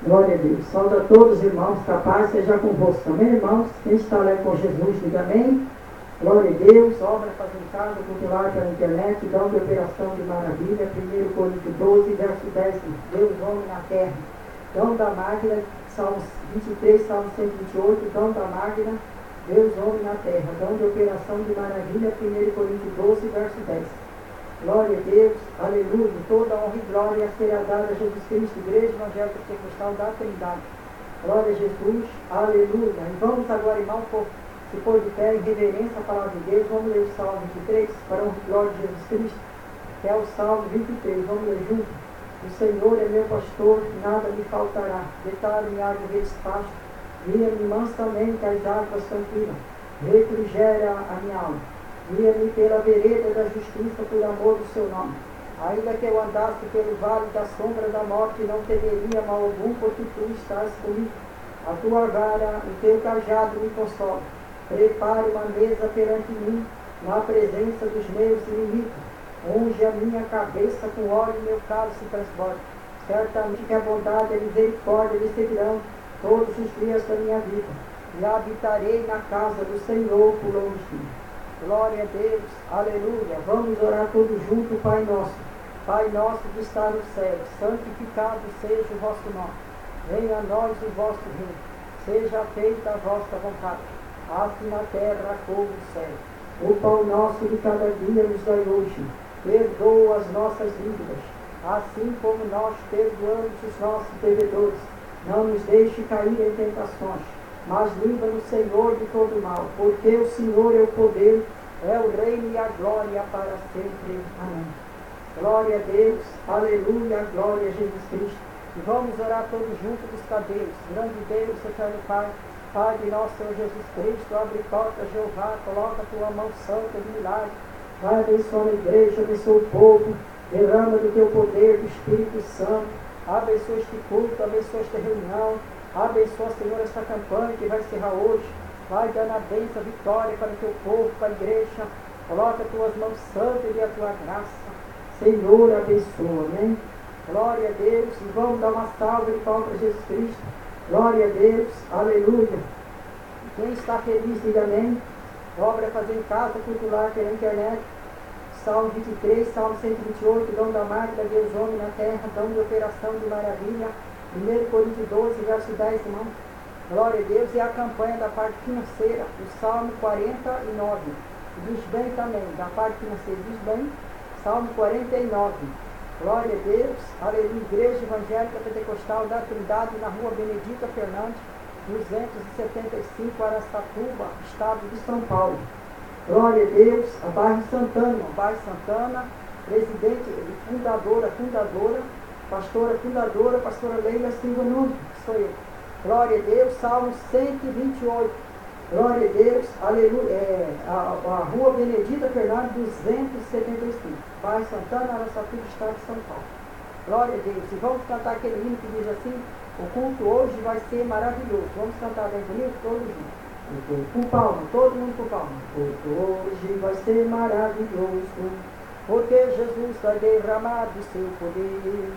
Glória a Deus. Saúde a todos, irmãos, que a paz seja convosco. Amém, irmãos? Quem está lá com Jesus, diga amém. Glória a Deus. Obra fazendo casa, cultuar pela internet, dão de operação de maravilha. 1 Coríntios 12, verso 10. Deus, homem na terra. Dão da máquina, Salmos 23, Salmo 128. Dão da máquina, Deus, homem na terra. Dão de operação de maravilha. 1 Coríntios 12, verso 10. Glória a Deus, aleluia, toda honra e glória será dada a Jesus Cristo, Igreja Evangélica Pentecostal da Trindade. Glória a Jesus, aleluia. E vamos agora, irmão, se pôr de pé em reverência à palavra de Deus. Vamos ler o Salmo 23, para a honra e glória de Jesus Cristo, que é o Salmo 23. Vamos ler junto. O Senhor é meu pastor, nada me faltará. Deitar-me água de despacho, guia-me mansamente às águas tranquilas, refrigera a minha alma. Guia-me pela vereda da justiça por amor do seu nome. Ainda que eu andasse pelo vale da sombra da morte, não temeria mal algum, porque tu estás comigo. A tua vara, o teu cajado me consola. Prepare uma mesa perante mim, na presença dos meus inimigos. Unge a minha cabeça com óleo e meu cálice transborda. Certamente que a bondade e a misericórdia me seguirão todos os dias da minha vida. E habitarei na casa do Senhor por longos dias. Glória a Deus, aleluia. Vamos orar todos juntos, Pai nosso. Pai nosso que está no céu, santificado seja o vosso nome. Venha a nós o vosso reino. Seja feita a vossa vontade, assim na terra como no céu. O pão nosso de cada dia nos dai hoje. Perdoa as nossas dívidas, assim como nós perdoamos os nossos devedores. Não nos deixe cair em tentações, mas livra-nos, Senhor, de todo mal, porque o Senhor é o poder, é o reino e a glória para sempre. Amém. Glória a Deus, aleluia, glória a Jesus Cristo. E vamos orar todos juntos dos cabelos. Grande Deus, eterno Pai, Pai de nosso Senhor Jesus Cristo, abre porta, Jeová, coloca a tua mão santa de milagre. Vai abençoa a igreja, abençoa o povo, derrama do teu poder, do Espírito Santo. Abençoa este culto, abençoa esta reunião. Abençoa, Senhor, esta campanha que vai encerrar hoje. Vai dando a bênção, a vitória para o teu povo, para a igreja. Coloca as tuas mãos santas e a tua graça. Senhor, abençoa, amém? Glória a Deus. E vamos dar uma salva de palmas para Jesus Cristo. Glória a Deus, aleluia. Quem está feliz, diga amém. Obra fazer em casa, cultuar pela internet. Salmo 23, Salmo 128, dom da máquina, Deus homem na terra, dom de operação de maravilha. 1 Coríntios 12, verso 10, irmão. Glória a Deus. E a campanha da parte financeira, o Salmo 49. Diz bem também, da parte financeira, diz bem, Salmo 49. Glória a Deus. Aleluia. Igreja Evangélica Pentecostal da Trindade, na rua Benedita Fernandes, 275, Araçatuba, estado de São Paulo. Glória a Deus. A bairro Santana, presidente, fundadora, pastora Leila Silva Nunes, sou eu. Glória a Deus. Salmo 128. Glória a Deus. Aleluia. A rua Benedita Fernandes, 275. Bairro Santana, Araçatuba, estado de São Paulo. Glória a Deus. E vamos cantar aquele hino que diz assim: o culto hoje vai ser maravilhoso. Vamos cantar bem bonito, todos juntos. Com palma, todo mundo com palma. O culto hoje vai ser maravilhoso, porque Jesus vai derramar do seu poder.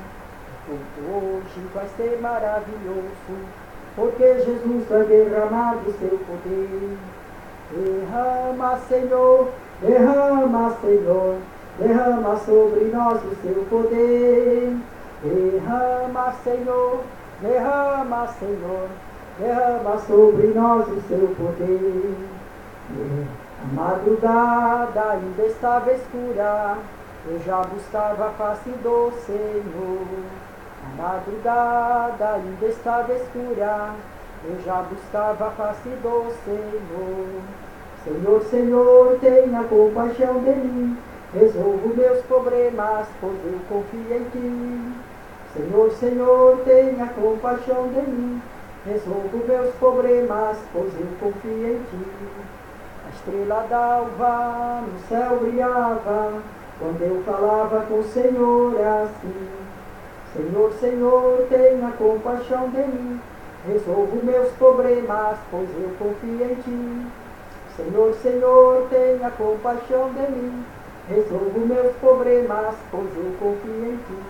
O culto hoje vai ser maravilhoso, porque Jesus vai derramar do seu poder. Derrama, Senhor, derrama sobre nós o seu poder. Derrama, Senhor, derrama, Senhor, derrama sobre nós o seu poder. A madrugada ainda estava escura, eu já buscava a face do Senhor. A madrugada ainda estava escura, eu já buscava a face do Senhor. Senhor, Senhor, tenha compaixão de mim, resolvo meus problemas, pois eu confio em Ti. Senhor, Senhor, tenha compaixão de mim, resolvo meus problemas, pois eu confio em Ti. A estrela d'alva no céu brilhava, quando eu falava com o Senhor assim. Senhor, Senhor, tenha compaixão de mim, resolvo meus problemas, pois eu confio em Ti. Senhor, Senhor, tenha compaixão de mim, resolvo meus problemas, pois eu confio em Ti.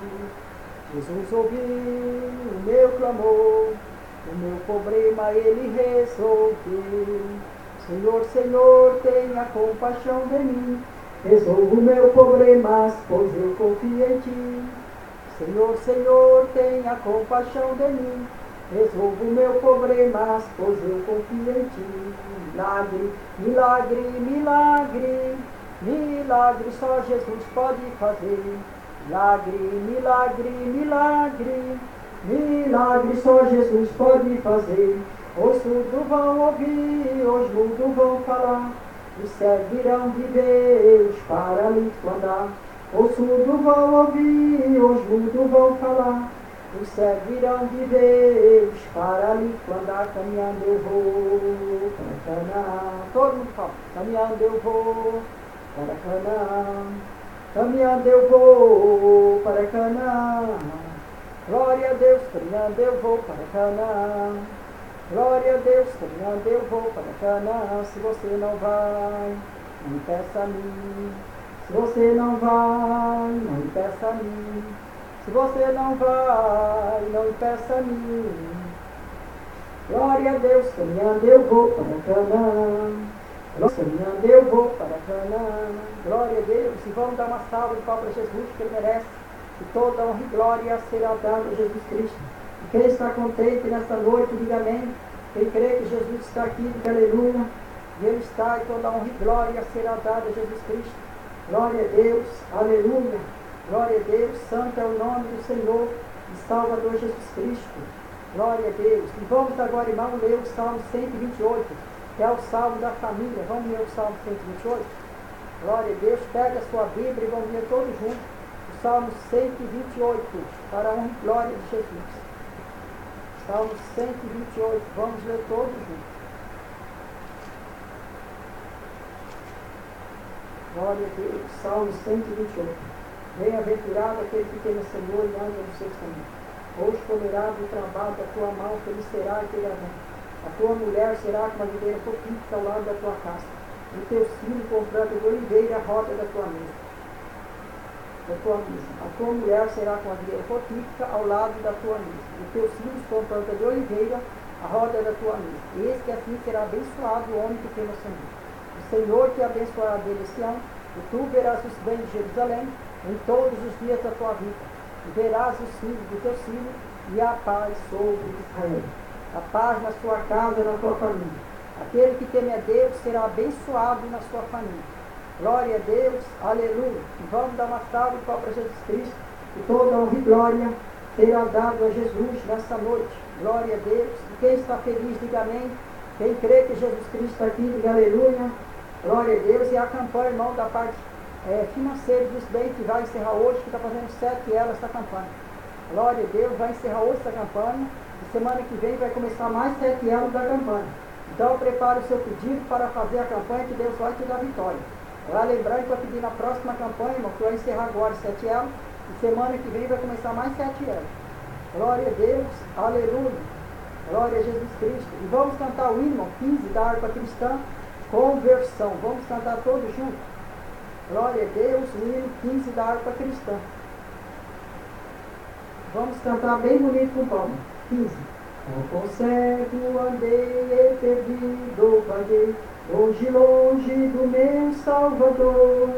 Jesus ouviu o meu clamor, o meu problema Ele resolveu. Senhor, Senhor, tenha compaixão de mim, resolvo meu problemas, pois eu confio em Ti. Senhor, Senhor, tenha compaixão de mim, resolvo meu problemas, pois eu confio em Ti. Milagre, milagre, milagre, milagre só Jesus pode fazer. Milagre, milagre, milagre, milagre só Jesus pode fazer. Os surdos vão ouvir, os mudos vão falar, os cegos virão viver, os paralíticos andar. Os surdos vão ouvir, os mudos vão falar, os cegos virão viver, os paralíticos andar. Caminhando eu vou para Canaã. Todo mundo fala, caminhando eu vou para Canaã. Caminhando eu vou para Canaã. Glória a Deus, caminhando eu vou para Canaã. Glória a Deus, caminhando eu vou para Canaã. Se você não vai, não impeça a mim. Se você não vai, não impeça a mim. Se você não vai, não impeça a mim. Glória a Deus, caminhando eu vou para Canaã. Caminhando eu vou para Canaã. Glória a Deus. E vamos dar uma salva de palmas para Jesus, que Ele merece. E toda honra e glória será dada a Jesus Cristo. E quem está contente nesta noite, diga amém. Quem crê que Jesus está aqui, diga aleluia. E Ele está, e toda honra e glória será dada a Jesus Cristo. Glória a Deus, aleluia. Glória a Deus, santo é o nome do Senhor e Salvador Jesus Cristo. Glória a Deus. E vamos agora, irmão, ler o Salmo 128, que é o Salmo da família. Vamos ler o Salmo 128? Glória a Deus. Pega a sua Bíblia e vamos ler todos juntos. O Salmo 128, para a honra e glória de Jesus. Salmo 128, vamos ler todos juntos. Glória a Deus. Salmo 128. Bem-aventurado aquele que tem o Senhor e anda nos seus caminhos. Hoje comerá do trabalho da tua mão, feliz será aquele avento. A tua mulher será como a videira frutífera ao lado da tua casa. O teu filho com planta de oliveira a roda da tua mesa. A tua mulher será com a videira frutífera ao lado da tua mesa. E teus filhos com planta de oliveira a roda da tua mesa. Eis que assim será abençoado o homem que tem o Senhor. O Senhor te abençoará dele Sião, e tu verás os bens de Jerusalém em todos os dias da tua vida. E verás os filhos do teu filho e a paz sobre Israel. A paz na sua casa e na tua família. Aquele que teme a Deus será abençoado na sua família. Glória a Deus, aleluia. E vamos dar uma salva para Jesus Cristo. E toda honra e glória será dado a Jesus nessa noite. Glória a Deus. E quem está feliz, diga amém. Quem crê que Jesus Cristo está aqui, diga aleluia. Glória a Deus. E a campanha, irmão, da parte financeira dos bens que vai encerrar hoje, que está fazendo 7 elas esta campanha. Glória a Deus, vai encerrar hoje essa campanha. E semana que vem vai começar mais 7 anos da campanha. Então prepare o seu pedido para fazer a campanha, que Deus vai te dar vitória. Vai lembrar que vai pedir na próxima campanha, irmão, que vai encerrar agora 7 anos. E semana que vem vai começar mais 7 anos. Glória a Deus, aleluia. Glória a Jesus Cristo. E vamos cantar o hino 15 da harpa cristã, conversão. Vamos cantar todos juntos. Glória a Deus, o hino 15 da harpa cristã. Vamos cantar bem bonito com palma. 15. Com cego andei e perdido vaguei, longe, longe do meu Salvador.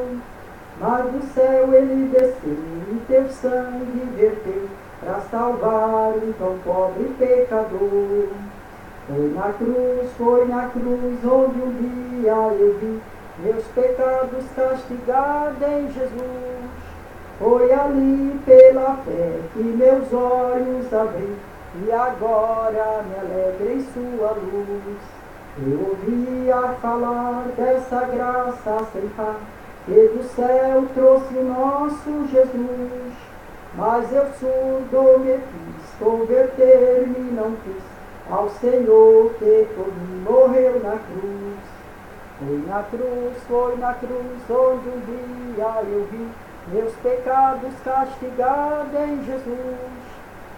mas do céu ele desceu e teu sangue verteu para salvar um tão pobre pecador. Foi na cruz onde um dia eu vi meus pecados castigados em Jesus. Foi ali pela fé que meus olhos abri e agora me alegro em sua luz. Eu ouvia falar dessa graça sem par, que do céu trouxe o nosso Jesus. Mas eu surdo me fiz, converter-me não quis ao Senhor que por mim morreu na cruz. Foi na cruz onde um dia eu vi meus pecados castigados em Jesus.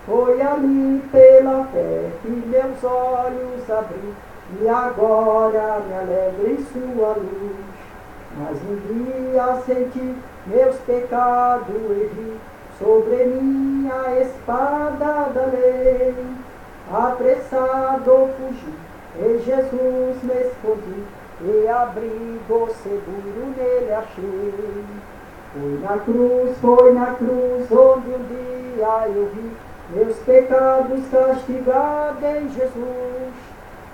Foi ali pela fé que meus olhos abri e agora me alegro em sua luz. Mas um dia senti meus pecados e vi sobre mim a espada da lei. Apressado fugi, em Jesus me escondi, e abrigo seguro nele achei. Foi na cruz onde um dia eu vi meus pecados castigados em Jesus.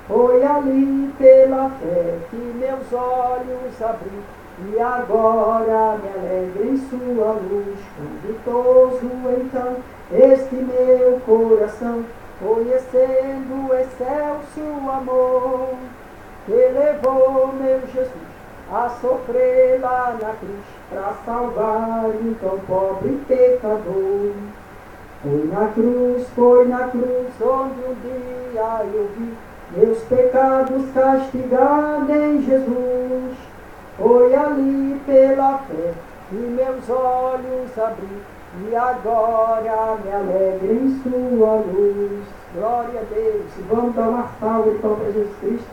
Foi ali pela fé que meus olhos abri, e agora me alegro em sua luz. Convitoso então este meu coração, conhecendo o excelso amor, que levou meu Jesus a sofrer lá na cruz, para salvar um tão pobre pecador. Foi na cruz onde um dia eu vi meus pecados castigados em Jesus. Foi ali pela fé que meus olhos abri, e agora me alegro em sua luz. Glória a Deus. E vamos dar uma salva então para Jesus Cristo.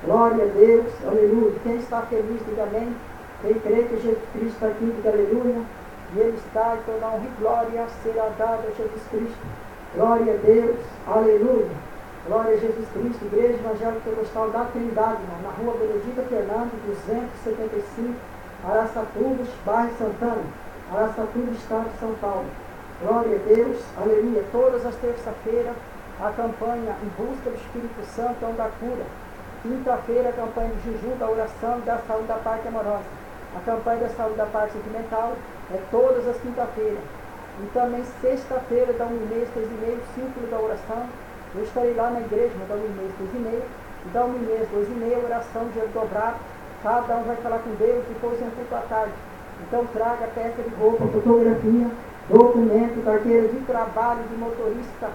Glória a Deus. Aleluia. Quem está feliz, diga amém. Quem crê que Jesus Cristo está aqui, diga aleluia. E Ele está, então toda honra e glória será dada a Jesus Cristo. Glória a Deus. Aleluia. Glória a Jesus Cristo. Igreja Evangélica Pentecostal da Trindade, na rua Benedita Fernandes, 275, Araçatuba, bairro Santana. Araçatuba, estado de São Paulo. Glória a Deus, aleluia. Todas as terças-feiras, a campanha em busca do Espírito Santo é da cura. Quinta-feira, a campanha de jejum, da oração e da saúde da parte amorosa. A campanha da saúde da parte sentimental é todas as quinta-feiras. E também sexta-feira, da 1h30 às 3h30, círculo da oração. Eu estarei lá na igreja, da 1h30 às 2h30. E da 1h30 às 2h30, oração de joelho dobrado. Cada um vai falar com Deus, depois é um culto à tarde. Então traga peça de roupa, fotografia, documento, carteira de trabalho, de motorista.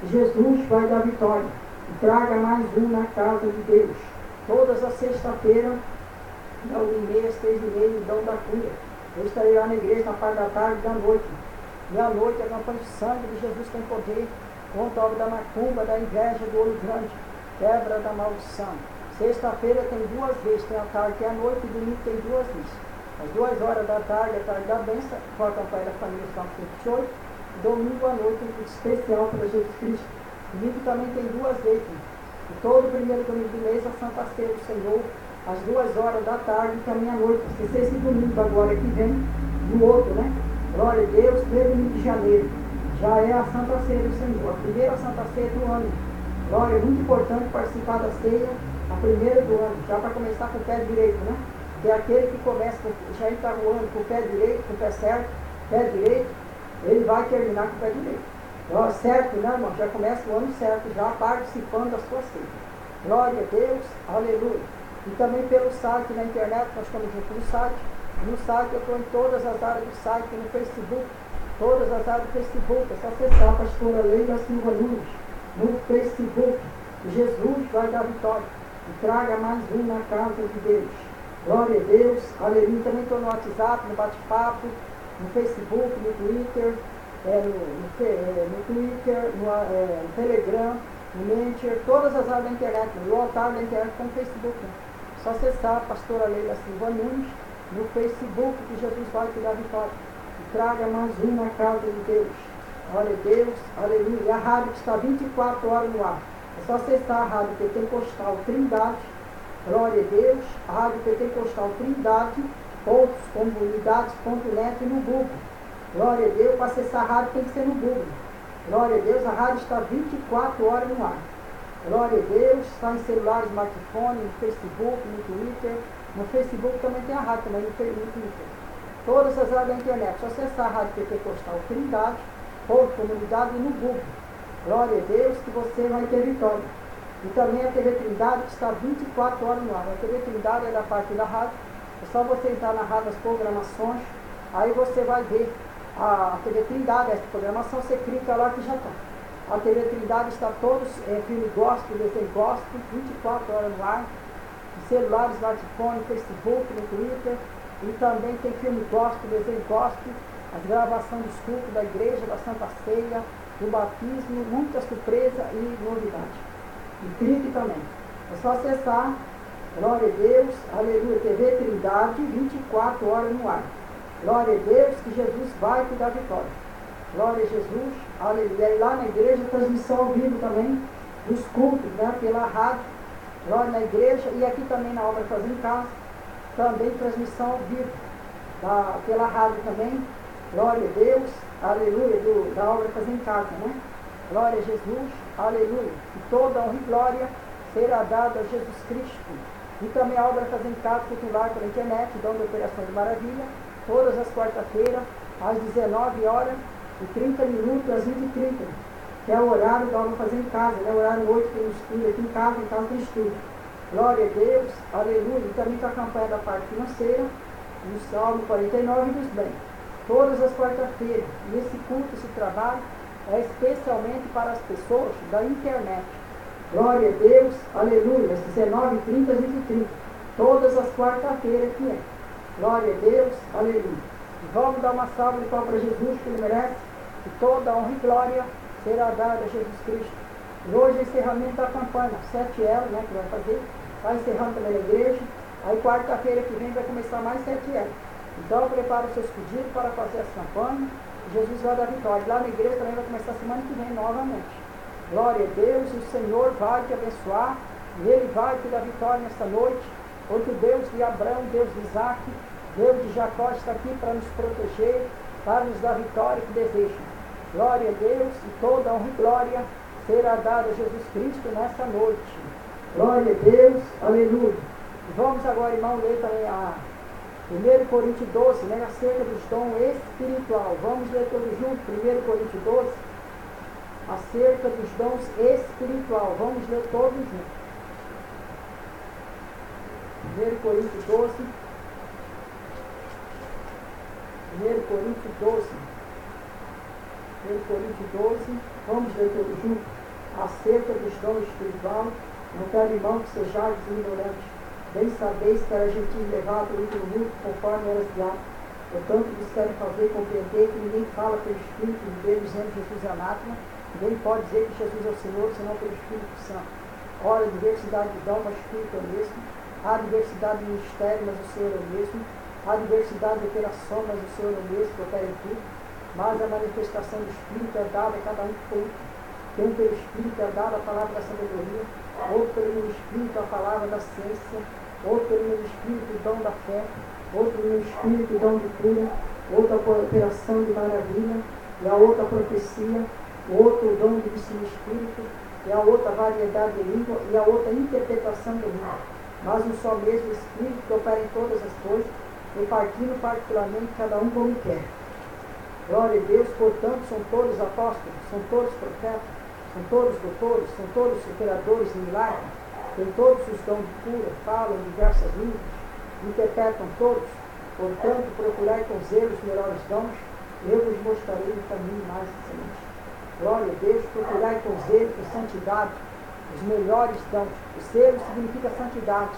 Jesus vai dar vitória. E traga mais um na casa de Deus. Todas as sexta-feiras, da 1h30 às 3h30, dom da cura. Eu estarei lá na igreja na parte da tarde e da noite. E à noite a campanha de sangue de Jesus tem poder contra a obra da macumba, da inveja, do olho grande, quebra da maldição. Sexta-feira tem 2 vezes, tem a tarde e a noite, e domingo tem 2 vezes. Às 2 horas da tarde, a tarde da bênção, com a campanha da família São 108, domingo à noite, um culto especial para Jesus Cristo. Domingo também tem 2 vezes. E todo primeiro domingo do mês, a Santa Ceia do Senhor, às 2 horas da tarde e também à noite. Se esse domingo agora que vem, e o outro, né? Glória a Deus, 1º domingo de janeiro. Já é a Santa Ceia do Senhor, a primeira Santa Ceia do ano. Glória, é muito importante participar da ceia, a primeira do ano, já para começar com o pé direito, né? Que é aquele que começa, já está o ano com o pé direito, com o pé certo, pé direito, ele vai terminar com o pé direito. Glória, certo, né, irmão? Já começa o ano certo, já participando da sua ceia. Glória a Deus, aleluia. E também pelo site, na internet, nós estamos juntos no site. No site eu estou em todas as áreas do site, no Facebook, todas as áreas do Facebook. É só acessar a Pastora Leila Silva Nunes no Facebook. Jesus vai dar vitória. E traga mais um na casa de Deus. Glória a Deus, aleluia. Também estou no WhatsApp, no bate-papo, no Facebook, no Twitter, no Telegram, no Mentor, todas as áreas da internet, no altar da internet como Facebook. Né? Só acessar a Pastora Leila Silva Nunes no Facebook, que Jesus vai te dar vitória. E traga mais um na casa de Deus. Glória a Deus, aleluia. E a rádio que está 24 horas no ar. É só acessar a rádio Pentecostal Trindade. Glória a Deus, a rádio Pentecostal Trindade, pontos, comunidades.net e no Google. Glória a Deus, para acessar a rádio tem que ser no Google. Glória a Deus, a rádio está 24 horas no ar. Glória a Deus, está em celular, smartphone, no Facebook, no Twitter. No Facebook também tem a rádio, também no Twitter. Todas as rádios da internet. Só acessar a rádio Pentecostal da Trindade, ponto, comunidade e no Google. Glória a Deus, que você vai ter vitória. E também a TV Trindade, que está 24 horas no ar. A TV Trindade é da parte da rádio. É só você entrar na rádio, as programações. Aí você vai ver a TV Trindade, essa programação, você clica lá que já está. A TV Trindade está todos, filme gospel, desenho gospel, 24 horas no ar. Celular, smartphone, Facebook, no Twitter. E também tem filme gospel, desenho gospel, as gravações dos cultos da igreja, da Santa Ceia, do batismo, muita surpresa e novidade. E clique também. É só acessar, glória a Deus, aleluia, TV Trindade, 24 horas no ar. Glória a Deus, que Jesus vai te dar vitória. Glória a Jesus, aleluia. E lá na igreja, transmissão ao vivo também, dos cultos, né, pela rádio, glória na igreja, e aqui também na obra Fazer em Casa, também transmissão ao vivo, pela rádio também, glória a Deus, aleluia, da obra Fazer em Casa, né? Glória a Jesus, aleluia. E toda honra e glória será dada a Jesus Cristo. E também a obra Fazer em Casa, cultuar pela internet, dom de operação de maravilha, todas as quarta-feiras, às 19 horas e 30 minutos, às 20h30, que é o horário da obra Fazer em Casa, né? O horário 8 tem estudo aqui em casa tem estudo. Glória a Deus, aleluia. E também está a campanha da parte financeira, no Salmo 49 e dos bens. Todas as quarta-feiras. E esse culto, esse trabalho, é especialmente para as pessoas da internet. Glória a Deus, aleluia. Às 19h30, às 20h30. Todas as quarta-feiras que é. Glória a Deus, aleluia. E vamos dar uma salva de palmas para Jesus, que Ele merece. E toda a honra e glória será dada a Jesus Cristo. E hoje é encerramento da campanha, 7 elos, né, que vai fazer. Vai encerrando também a igreja. Aí quarta-feira que vem vai começar mais 7 elos. Então prepara os seus pedidos para fazer essa campanha. E Jesus vai dar vitória. Lá na igreja também vai começar semana que vem novamente. Glória a Deus, e o Senhor vai te abençoar. E Ele vai te dar vitória nesta noite. Porque o Deus de Abraão, Deus de Isaac, Deus de Jacó está aqui para nos proteger, para nos dar vitória que deseja. Glória a Deus, e toda a honra e glória será dada a Jesus Cristo nessa noite. Glória a Deus, aleluia. E vamos agora, irmão, ler também a 1 Coríntios 12, né, acerca dos dons espiritual. Vamos ler todos juntos, 1 Coríntios 12, acerca dos dons espiritual. Vamos ler todos juntos. 1 Coríntios 12. 1 Coríntios 12. 1 Coríntios 12. Vamos ler todos juntos. Acerca dos dons espiritual. Não quero, irmão, que sejais ignorantes. Bem sabeis que era gentil levado into o mundo conforme era guiado. Portanto, vos quero fazer compreender que ninguém fala pelo Espírito de Deus, dizendo Jesus é anátema. Ninguém pode dizer que Jesus é o Senhor, senão pelo Espírito Santo. Ora, a diversidade de dom, mas o Espírito é o mesmo. Há diversidade de ministério, mas o Senhor é o mesmo. Há diversidade de operação, mas o Senhor é o mesmo, que opera em tudo. Mas a manifestação do Espírito é dada a cada um por outro. Quem pelo Espírito é dada a palavra da sabedoria, outro pelo Espírito a palavra da ciência, outro pelo Espírito o dom da fé, outro pelo Espírito o dom de cura, outra operação de maravilha, e a outra profecia, o outro o dom de ensino espírito, e a outra variedade de língua, e a outra interpretação de língua. Mas um só mesmo Espírito que opera em todas as coisas, repartindo particularmente cada um como quer. Glória a Deus, portanto, são todos apóstolos, são todos profetas, são todos doutores, são todos operadores de milagres, têm todos os dons de cura, falam diversas línguas, interpretam todos. Portanto, procurai com zelo os melhores dons, e eu vos mostrarei o caminho mais excelente. Glória a Deus, procurai com zelo e santidade os melhores dons. O zelo significa santidade.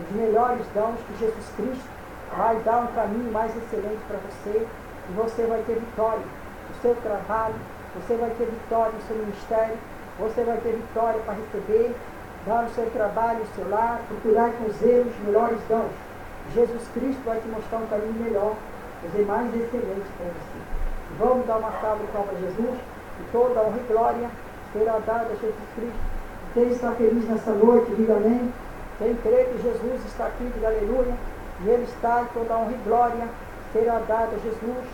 Os melhores dons que Jesus Cristo vai dar um caminho mais excelente para você, e você vai ter vitória no seu trabalho, você vai ter vitória no seu ministério, você vai ter vitória para receber, dar no seu trabalho, no seu lar, procurar com zelo os melhores dons. Jesus Cristo vai te mostrar um caminho melhor, fazer mais excelente para você. E vamos dar uma salva de palmas a Jesus, e toda a honra e glória será dada a Jesus Cristo. Quem está feliz nessa noite, diga amém. Quem crê que Jesus está aqui, diga aleluia. e Ele está, e toda honra e glória será dada a Jesus.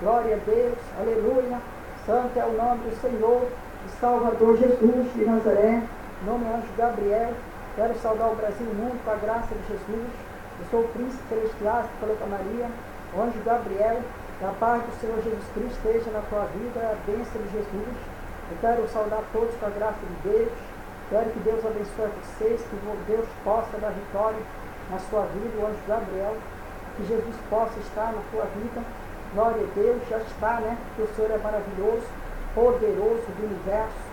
Glória a Deus, aleluia. Santo é o nome do Senhor, o Salvador Jesus de Nazaré. Em nome do anjo Gabriel, quero saudar o Brasil e o mundo com a graça de Jesus. Eu sou o príncipe celestial que falou com a Maria, o anjo Gabriel. Que a paz do Senhor Jesus Cristo esteja na tua vida, a bênção de Jesus. Eu quero saudar todos com a graça de Deus. Quero que Deus abençoe vocês, que Deus possa dar vitória na sua vida, o anjo Gabriel. Que Jesus possa estar na tua vida. Glória a Deus, já está, né? Porque o Senhor é maravilhoso, poderoso do universo.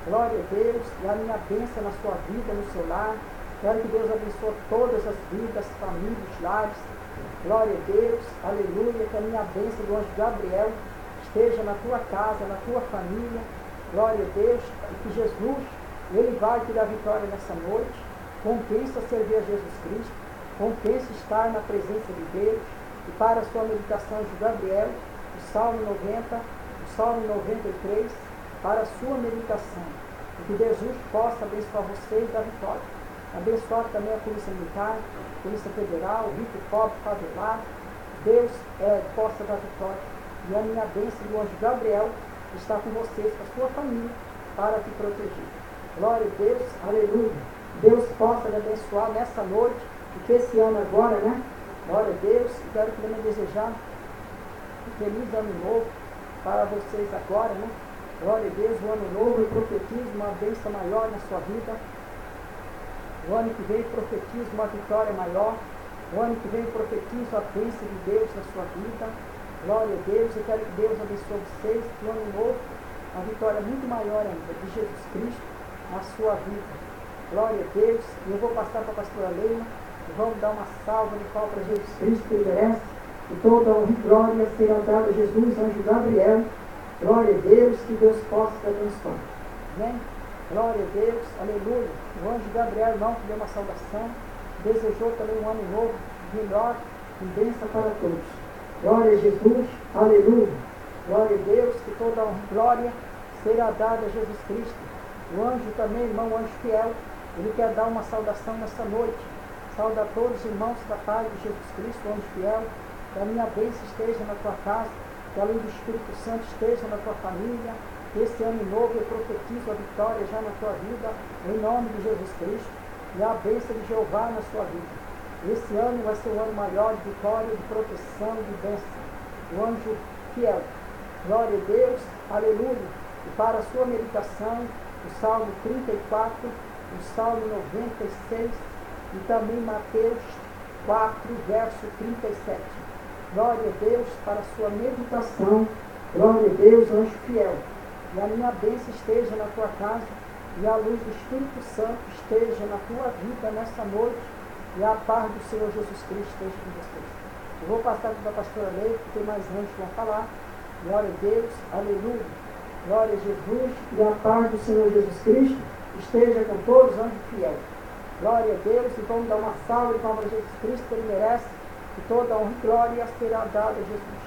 Glória a Deus, e a minha bênção na sua vida, no seu lar. Quero que Deus abençoe todas as vidas, famílias, lares. Glória a Deus, aleluia, que a minha bênção do anjo Gabriel esteja na tua casa, na tua família. Glória a Deus, e que Jesus, Ele vai te dar vitória nessa noite. Compensa servir a Jesus Cristo, compensa estar na presença de Deus. E para a sua meditação, anjo Gabriel, o Salmo 90, o Salmo 93, para a sua meditação. E que Jesus possa abençoar você e dar vitória. Abençoar também a Polícia Militar, a Polícia Federal, o rico, pobre, favelado. Deus possa dar vitória. E a minha bênção do anjo Gabriel está com vocês, com a sua família, para te proteger. Glória a Deus, aleluia. Deus possa te abençoar nessa noite, porque esse ano agora, né? Glória a Deus, e quero também desejar um feliz ano novo para vocês agora, né? Glória a Deus, o ano novo, eu profetizo uma bênção maior na sua vida. O ano que vem profetizo uma vitória maior. O ano que vem profetizo a bênção de Deus na sua vida. Glória a Deus, eu quero que Deus abençoe vocês, no ano novo, uma vitória muito maior ainda de Jesus Cristo na sua vida. Glória a Deus, e eu vou passar para a Pastora Leila. Vamos dar uma salva de palmas para Jesus Cristo, que Ele merece. E toda honra e glória será dada a Jesus, anjo Gabriel. Glória a Deus, que Deus possa te abençoar. Amém? Glória a Deus, aleluia. O anjo Gabriel, irmão, que deu uma saudação, desejou também um ano novo, melhor, e bênção para todos. Glória a Jesus, aleluia. Glória a Deus, que toda honra e glória será dada a Jesus Cristo. O anjo também, irmão, o anjo fiel, ele quer dar uma saudação nessa noite. Sauda a todos os irmãos da paz de Jesus Cristo, o anjo fiel, que a minha bênção esteja na tua casa, que a luz do Espírito Santo esteja na tua família. Esse ano novo eu profetizo a vitória já na tua vida, em nome de Jesus Cristo, e a bênção de Jeová na sua vida. Esse ano vai ser um ano maior de vitória, de proteção, de bênção. O anjo fiel. Glória a Deus, aleluia. E para a sua meditação, o Salmo 34, o Salmo 96, e também Mateus 4, verso 37. Glória a Deus para a sua meditação. Glória a Deus, anjo fiel. E a minha bênção esteja na tua casa, e a luz do Espírito Santo esteja na tua vida nessa noite, e a paz do Senhor Jesus Cristo esteja com vocês. Eu vou passar para a Pastora Leila, porque tem mais anjos que vão falar. Glória a Deus, aleluia. Glória a Jesus, e a paz do Senhor Jesus Cristo esteja com todos os anjos fiéis. Glória a Deus, e vamos dar uma salva de palmas a Jesus Cristo, que Ele merece, e toda honra e glória será dada a Jesus.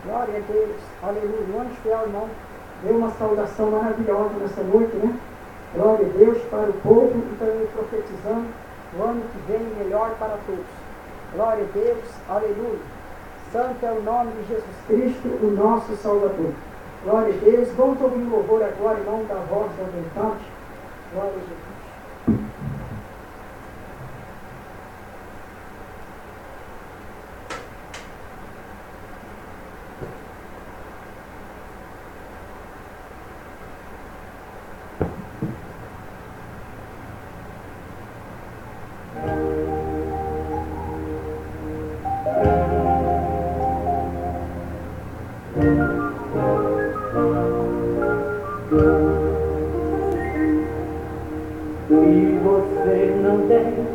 Glória a Deus, aleluia. O anjo fiel, irmão, deu uma saudação maravilhosa nessa noite, né? Glória a Deus para o povo, e também profetizando o ano que vem melhor para todos. Glória a Deus, aleluia. Santo é o nome de Jesus Cristo, o nosso Salvador. Glória a Deus. Vamos ouvir o louvor agora, irmão, da voz da verdade. Glória a Jesus. E você não tem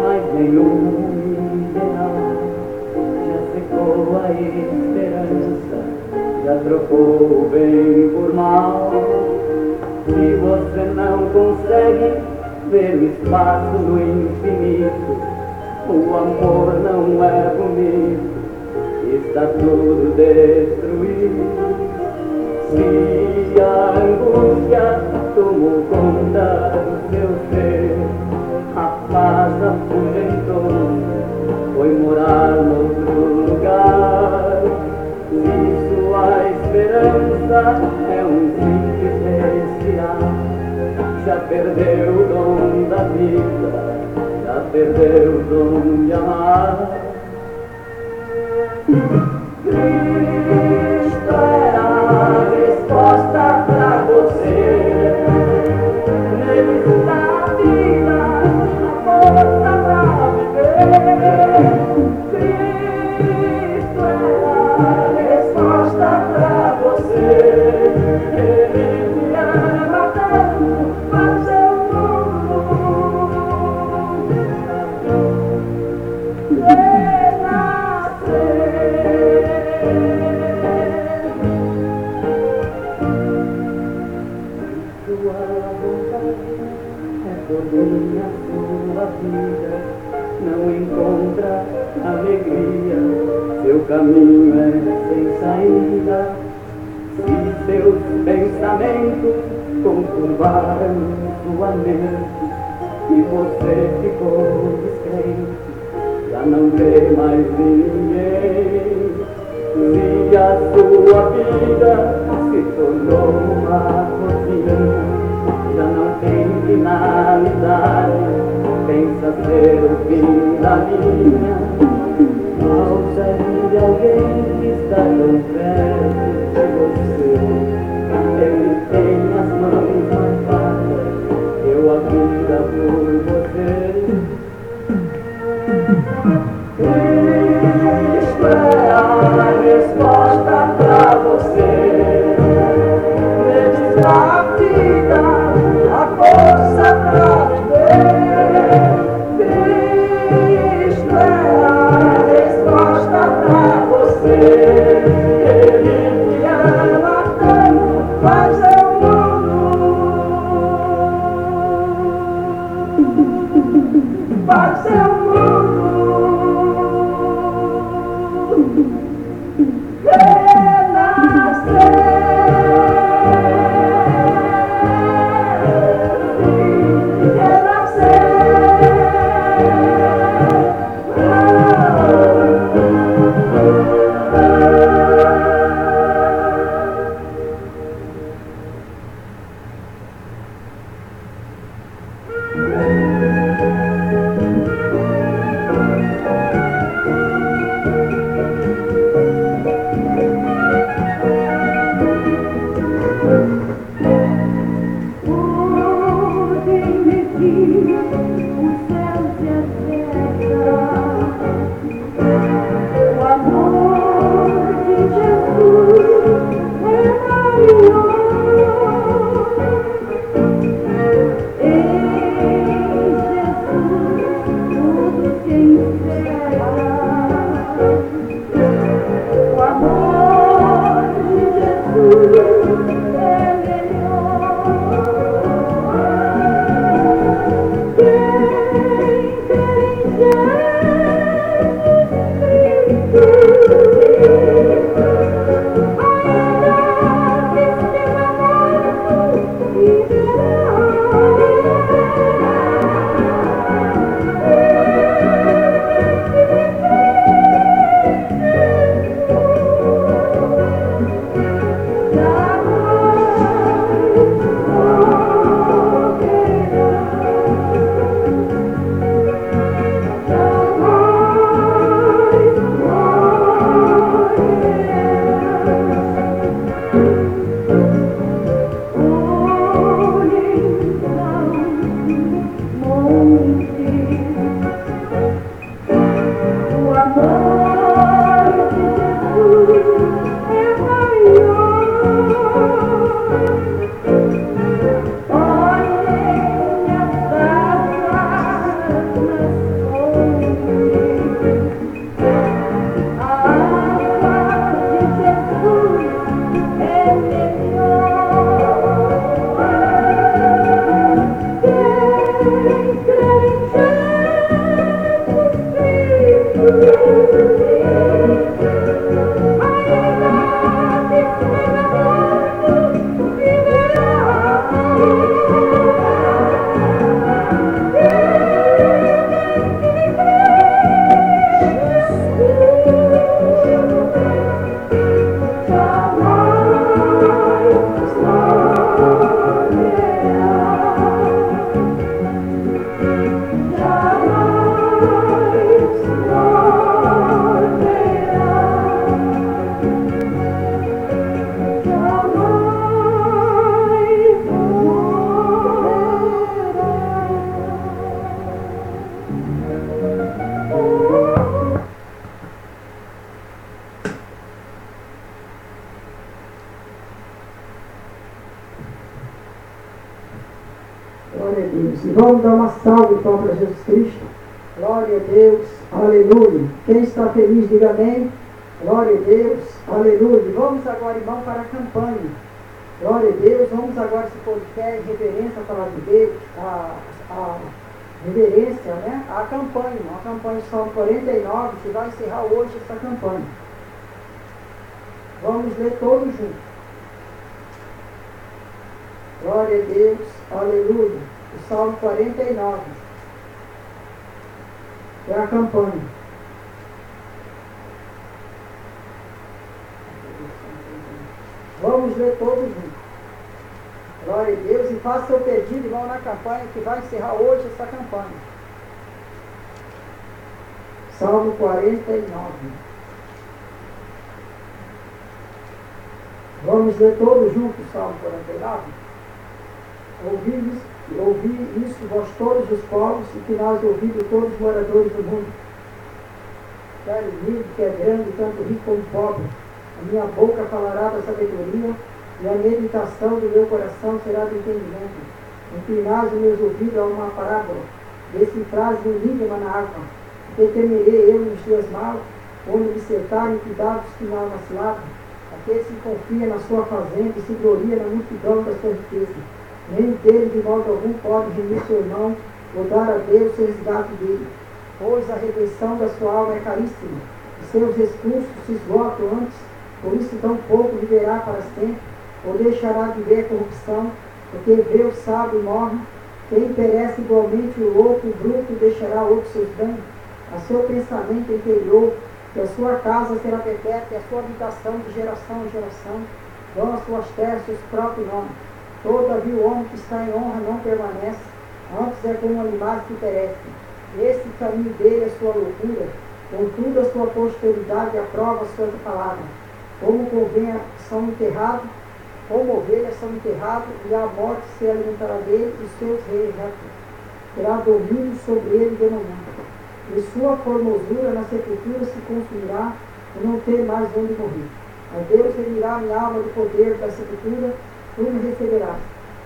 mais nenhum ideal, já secou a esperança, já trocou o bem por mal. Se você não consegue ver o espaço no infinito, o amor não é bonito, está tudo destruído. Se a angústia tomou conta do seu ser, a paz afugentou, foi morar noutro lugar. Se sua esperança é um simples respirar, já perdeu o dom da vida, já perdeu o dom de amar. Cristo é a resposta pra você. Nele está a vida, a força pra viver. Cristo é a resposta pra você. Ele te ama tanto, faz seu mundo renascer. Sua vontade é poder a sua vida, não encontra alegria, seu caminho é sem saída. Se seus pensamentos conturbaram sua mente e você ficou descrente, já não vê mais ninguém. Se a sua vida se tornou uma rotina, já não tem finalidade, pensa ser o fim da linha. Ausente de alguém que está tão perto de você, ele tem as mãos marcadas, deu a vida por você. Cristo é a resposta pra você. Nele está a vida, a força pra viver. Cristo é a resposta pra você. Ele te ama tanto, faz seu mundo, faz seu mundo. Yeah! Glória a Deus. E vamos dar uma salva então para Jesus Cristo. Glória a Deus. Aleluia. Quem está feliz, diga amém. Glória a Deus. Aleluia. E vamos agora, irmão, para a campanha. Glória a Deus. Vamos agora, se for quer, reverência à palavra de Deus. A reverência, né? A campanha, irmão. A campanha Salmo 49, que vai encerrar hoje essa campanha. Vamos ler todos juntos. Glória a Deus. Aleluia. O Salmo 49. É a campanha. Vamos ler todos juntos. Glória a Deus. E faça seu pedido, irmão, na campanha que vai encerrar hoje essa campanha. Salmo 49. Vamos ler todos juntos o Salmo 49? Ouvi isso vós todos os povos, e que nós ouvidos todos os moradores do mundo. Quer livre, que é grande, tanto rico como pobre. A minha boca falará da sabedoria, e a meditação do meu coração será do entendimento. Inclinais os meus ouvidos a uma parábola, decifrais um enigma na água, porque temerei eu nos dias maus, onde me cercarem cuidados que não vacilavam, aquele que confia na sua fazenda e se gloria na multidão da sua riqueza. Nem dele de modo algum pode remir seu irmão, ou dar a Deus o resgate dele. Pois a redenção da sua alma é caríssima, e seus recursos se esgotam antes, por isso tão pouco viverá para sempre, ou deixará de ver corrupção, porque vê o sábio e morre. Quem perece igualmente o louco, o bruto, deixará outros seus danos. A seu pensamento interior, que a sua casa será perpétua, e a sua habitação de geração em geração, dão as suas terras seus próprios nomes. Todavia o homem que está em honra não permanece, antes é como animais que perecem. Esse caminho dele é sua loucura, contudo a sua posteridade aprova a sua palavra. Como convém são enterrados, como ovelhas são enterrados, e a morte se alimentará dele, e seus reis terá domínio sobre ele de manhã. E sua formosura na sepultura se consumirá, e não ter mais onde morrer. A Deus remirá minha alma do poder da sepultura, tu me receberás.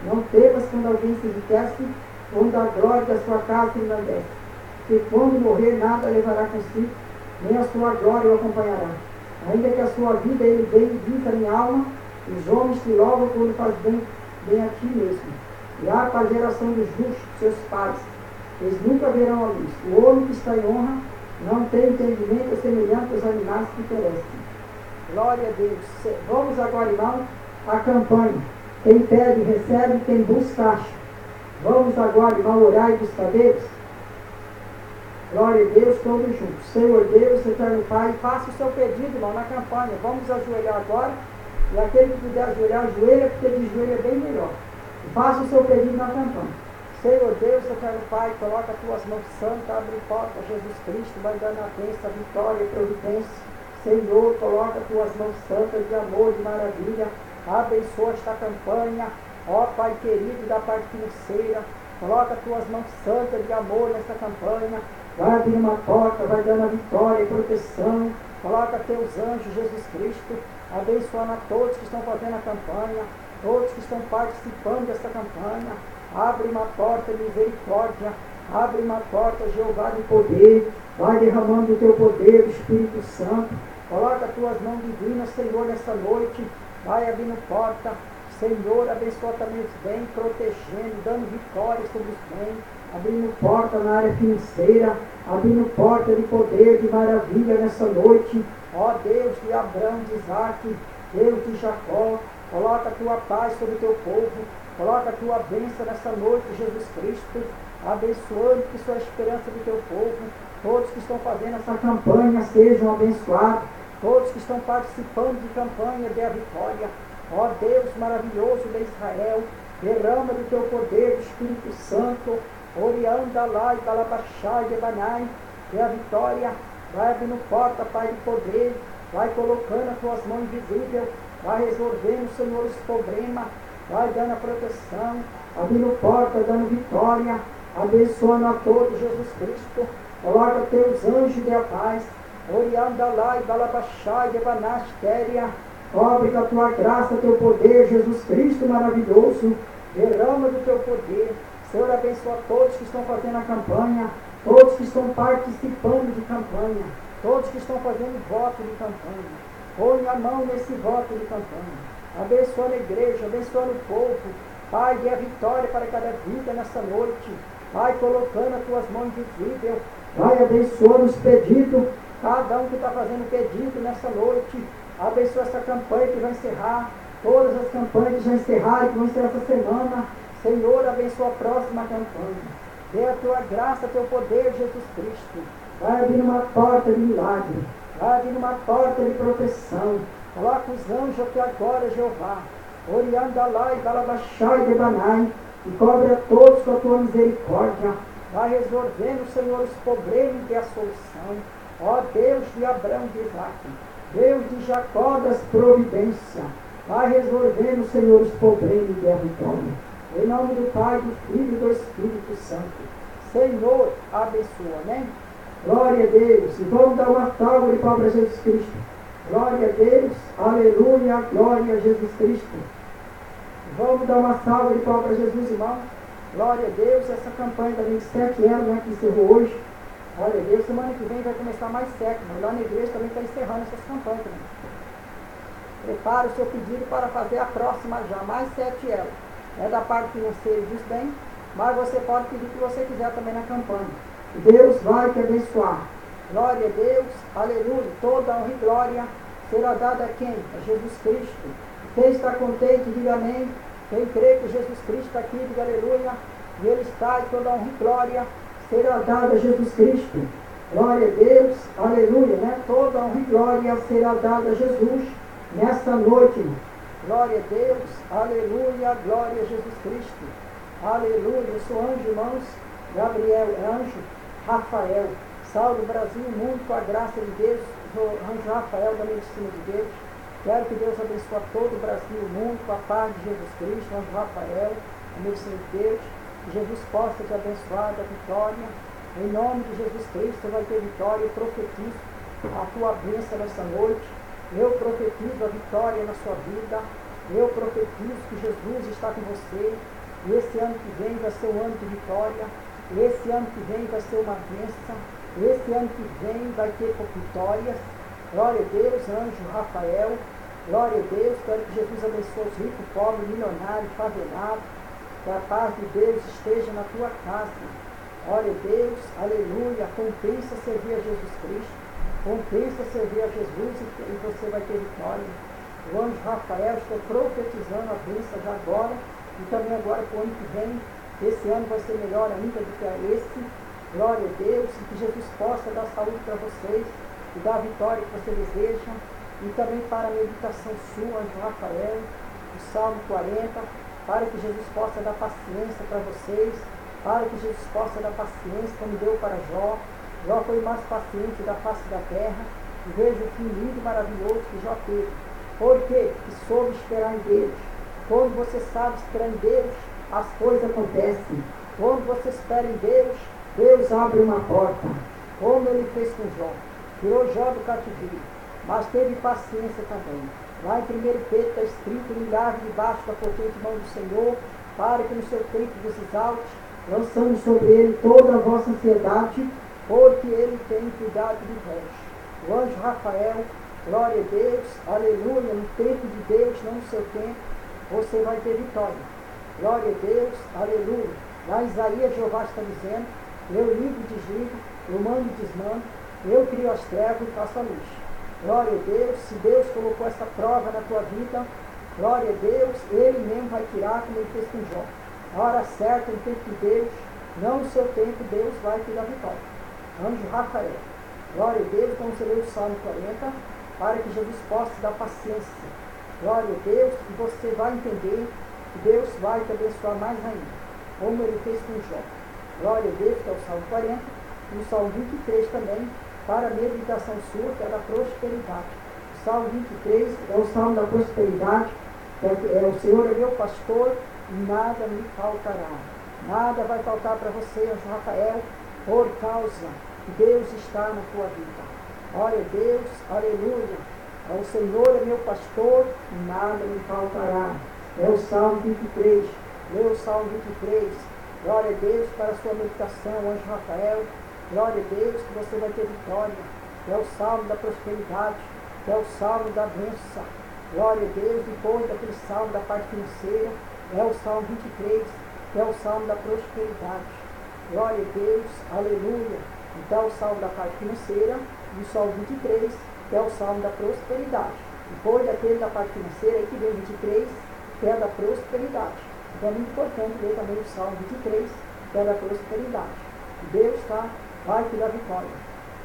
Não temas quando alguém se enriquece, quando a glória da sua casa se engrandece. Que quando morrer nada levará consigo, nem a sua glória o acompanhará. Ainda que a sua vida ele bendiga a minha alma, os homens te louvam quando faz bem a ti mesmo. E há para a geração dos justos, seus pais, eles nunca verão a luz. O homem que está em honra não tem entendimento, é semelhante aos animais que perecem. Glória a Deus. Vamos agora, irmão, à campanha. Quem pede, recebe, quem busca, acha. Vamos agora, irmão, orar e buscar Deus. Glória a Deus, todos juntos. Senhor Deus, eterno Pai, faça o seu pedido, irmão, na campanha. Vamos ajoelhar agora. E aquele que puder ajoelhar, ajoelha, porque de joelho é bem melhor. E faça o seu pedido na campanha. Senhor Deus, eterno Pai, coloca as tuas mãos santas, abre porta a Jesus Cristo, vai dando a bênção, a vitória e providência. Senhor, coloca as tuas mãos santas de amor, de maravilha. Abençoa esta campanha, ó Pai querido, da parte financeira. Coloca as tuas mãos santas de amor nesta campanha. Vai abrir uma porta, vai dando a vitória e proteção. Coloca teus anjos, Jesus Cristo, abençoando a todos que estão fazendo a campanha, todos que estão participando desta campanha. Abre uma porta de misericórdia, abre uma porta, Jeová, de poder. Vai derramando o teu poder, o Espírito Santo. Coloca as tuas mãos divinas, Senhor, nessa noite. Vai abrindo porta, Senhor, abençoa também os bens, protegendo, dando vitória sobre os bens. Abrindo porta na área financeira, abrindo porta de poder, de maravilha nessa noite. Ó Deus de Abraão, de Isaac, Deus de Jacó, coloca a tua paz sobre o teu povo, coloca a tua bênção nessa noite, Jesus Cristo, abençoando que sua esperança do teu povo, todos que estão fazendo essa campanha sejam abençoados, todos que estão participando de campanha dê a vitória. Ó Deus maravilhoso de Israel, derrama do teu poder, do Espírito Santo, Orianda lá e Balabachá e Ebanai, dê a vitória, vai abrindo porta, Pai de poder, vai colocando as tuas mãos invisíveis, vai resolvendo, Senhor, os problemas, vai dando a proteção, abrindo porta, dando vitória, abençoando a todos, Jesus Cristo, coloca teus anjos de a paz, Orianda lá e Balabachá e Ebanai, cobre com a tua graça, teu poder, Jesus Cristo maravilhoso, derrama do teu poder. Senhor, abençoa todos que estão fazendo a campanha, todos que estão participando de campanha, todos que estão fazendo voto de campanha. Põe a mão nesse voto de campanha. Abençoa a igreja, abençoa o povo. Pai, dê a vitória para cada vida nessa noite. Vai colocando as tuas mãos invisíveis. Vai abençoando os pedidos. Cada um que está fazendo pedido nessa noite. Abençoa essa campanha que vai encerrar. Todas as campanhas que já encerraram, que vão encerrar essa semana. Senhor, abençoa a próxima campanha. Dê a tua graça, teu poder, Jesus Cristo. Vai abrir uma porta de milagre. Vai abrir uma porta de proteção. Coloca os anjos até agora, Jeová. Orianda lá e balabachai e debanai. E cobre a todos com a tua misericórdia. Vai resolvendo, Senhor, os problemas e a solução. Ó Deus de Abraão e de Isaac. Deus de Jacó das providências. Vai resolvendo, Senhor, os problemas e a vitória. Em nome do Pai, do Filho e do Espírito Santo. Senhor, abençoa, né? Glória a Deus. E vamos dar uma salva de palmas a Jesus Cristo. Glória a Deus. Aleluia. Glória a Jesus Cristo. Vamos dar uma salva de palmas a Jesus, irmão. Glória a Deus. Essa campanha da 27 anos, né, que encerrou hoje. Glória a Deus. Semana que vem vai começar mais 7. Mas lá na igreja também está encerrando essas campanhas também. Prepara o seu pedido para fazer a próxima já. Mais 7 elas. É da parte financeira e dos bens, mas você pode pedir o que você quiser também na campanha. Deus vai te abençoar. Glória a Deus, aleluia. Toda honra e glória será dada a quem? A Jesus Cristo. Quem está contente, diga amém. Quem crê que Jesus Cristo está aqui, diga aleluia. E Ele está, e toda honra e glória será dada a Jesus Cristo. Glória a Deus, aleluia, né? Toda honra e glória será dada a Jesus nessa noite, irmão. Glória a Deus, aleluia, glória a Jesus Cristo, aleluia. Eu sou anjo, irmãos, Gabriel, anjo, Rafael, salve o Brasil e o mundo com a graça de Deus. Sou anjo Rafael da medicina de Deus. Quero que Deus abençoe todo o Brasil e o mundo com a paz de Jesus Cristo, anjo Rafael, da medicina de Deus. Que Jesus possa te abençoar da vitória. Em nome de Jesus Cristo, você vai ter vitória. Eu profetizo a tua bênção nessa noite. Eu profetizo a vitória na sua vida. Eu profetizo que Jesus está com você. E esse ano que vem vai ser um ano de vitória. Esse ano que vem vai ser uma bênção. Esse ano que vem vai ter vitórias. Glória a Deus, anjo Rafael. Glória a Deus. Quero que Jesus abençoe os ricos, pobres, milionários, favelados. Que a paz de Deus esteja na tua casa. Glória a Deus. Aleluia. Compensa servir a Jesus Cristo. Compensa servir a Jesus e você vai ter vitória. O anjo Rafael, estou profetizando a bênção já agora e também agora para o ano que vem. Esse ano vai ser melhor ainda do que esse. Glória a Deus, e que Jesus possa dar saúde para vocês e dar a vitória que você deseja. E também para a meditação sua, anjo Rafael, o Salmo 40, para que Jesus possa dar paciência para vocês, para que Jesus possa dar paciência como deu para Jó. Jó foi o mais paciente da face da terra, e veja o fim lindo e maravilhoso que Jó teve. Por quê? Que soube esperar em Deus. Quando você sabe esperar em Deus, as coisas acontecem. Quando você espera em Deus, Deus abre uma porta. Como Ele fez com Jó. Tirou Jó do cativeiro, mas teve paciência também. Lá em 1 Pedro está escrito: humilhar debaixo da potente mão do Senhor, para que no seu tempo vos exalte, lançando sobre Ele toda a vossa ansiedade, porque Ele tem cuidado de vós. O anjo Rafael, glória a Deus, aleluia, no tempo de Deus, não no seu tempo, você vai ter vitória. Glória a Deus, aleluia. Lá em Isaías, Jeová está dizendo: eu ligo e desligo, eu mando e desmando, eu crio as trevas e faço a luz. Glória a Deus. Se Deus colocou essa prova na tua vida, glória a Deus, Ele mesmo vai tirar, como Ele fez com Jó. A hora certa, no tempo de Deus, não no seu tempo, Deus vai te dar vitória. Anjo Rafael, glória a Deus. Vamos ler o Salmo 40, para que Jesus possa te dar paciência. Glória a Deus, e você vai entender que Deus vai te abençoar mais ainda, como Ele fez com Jó. Glória a Deus, que é o Salmo 40, e o Salmo 23 também, para a meditação sua, que é da prosperidade. O Salmo 23 é o Salmo da prosperidade, é o Senhor é meu pastor, e nada me faltará. Nada vai faltar para você, anjo Rafael, por causa que Deus está na tua vida. Glória a Deus, aleluia. O Senhor é meu pastor, e nada me faltará. É o Salmo 23. Lê o Salmo 23. Glória a Deus para a sua meditação, anjo Rafael. Glória a Deus que você vai ter vitória. É o salmo da prosperidade, é o salmo da bênção. Glória a Deus, depois daquele salmo da parte financeira, é o salmo 23, que é o salmo da prosperidade. Glória a Deus, aleluia. Então, o salmo da parte financeira e o salmo 23, que é o salmo da prosperidade. Depois daquele da parte financeira, aí que vem o 23, que é da prosperidade. Então, é muito importante ler também o salmo 23, que é da prosperidade. Deus vai te dar vitória.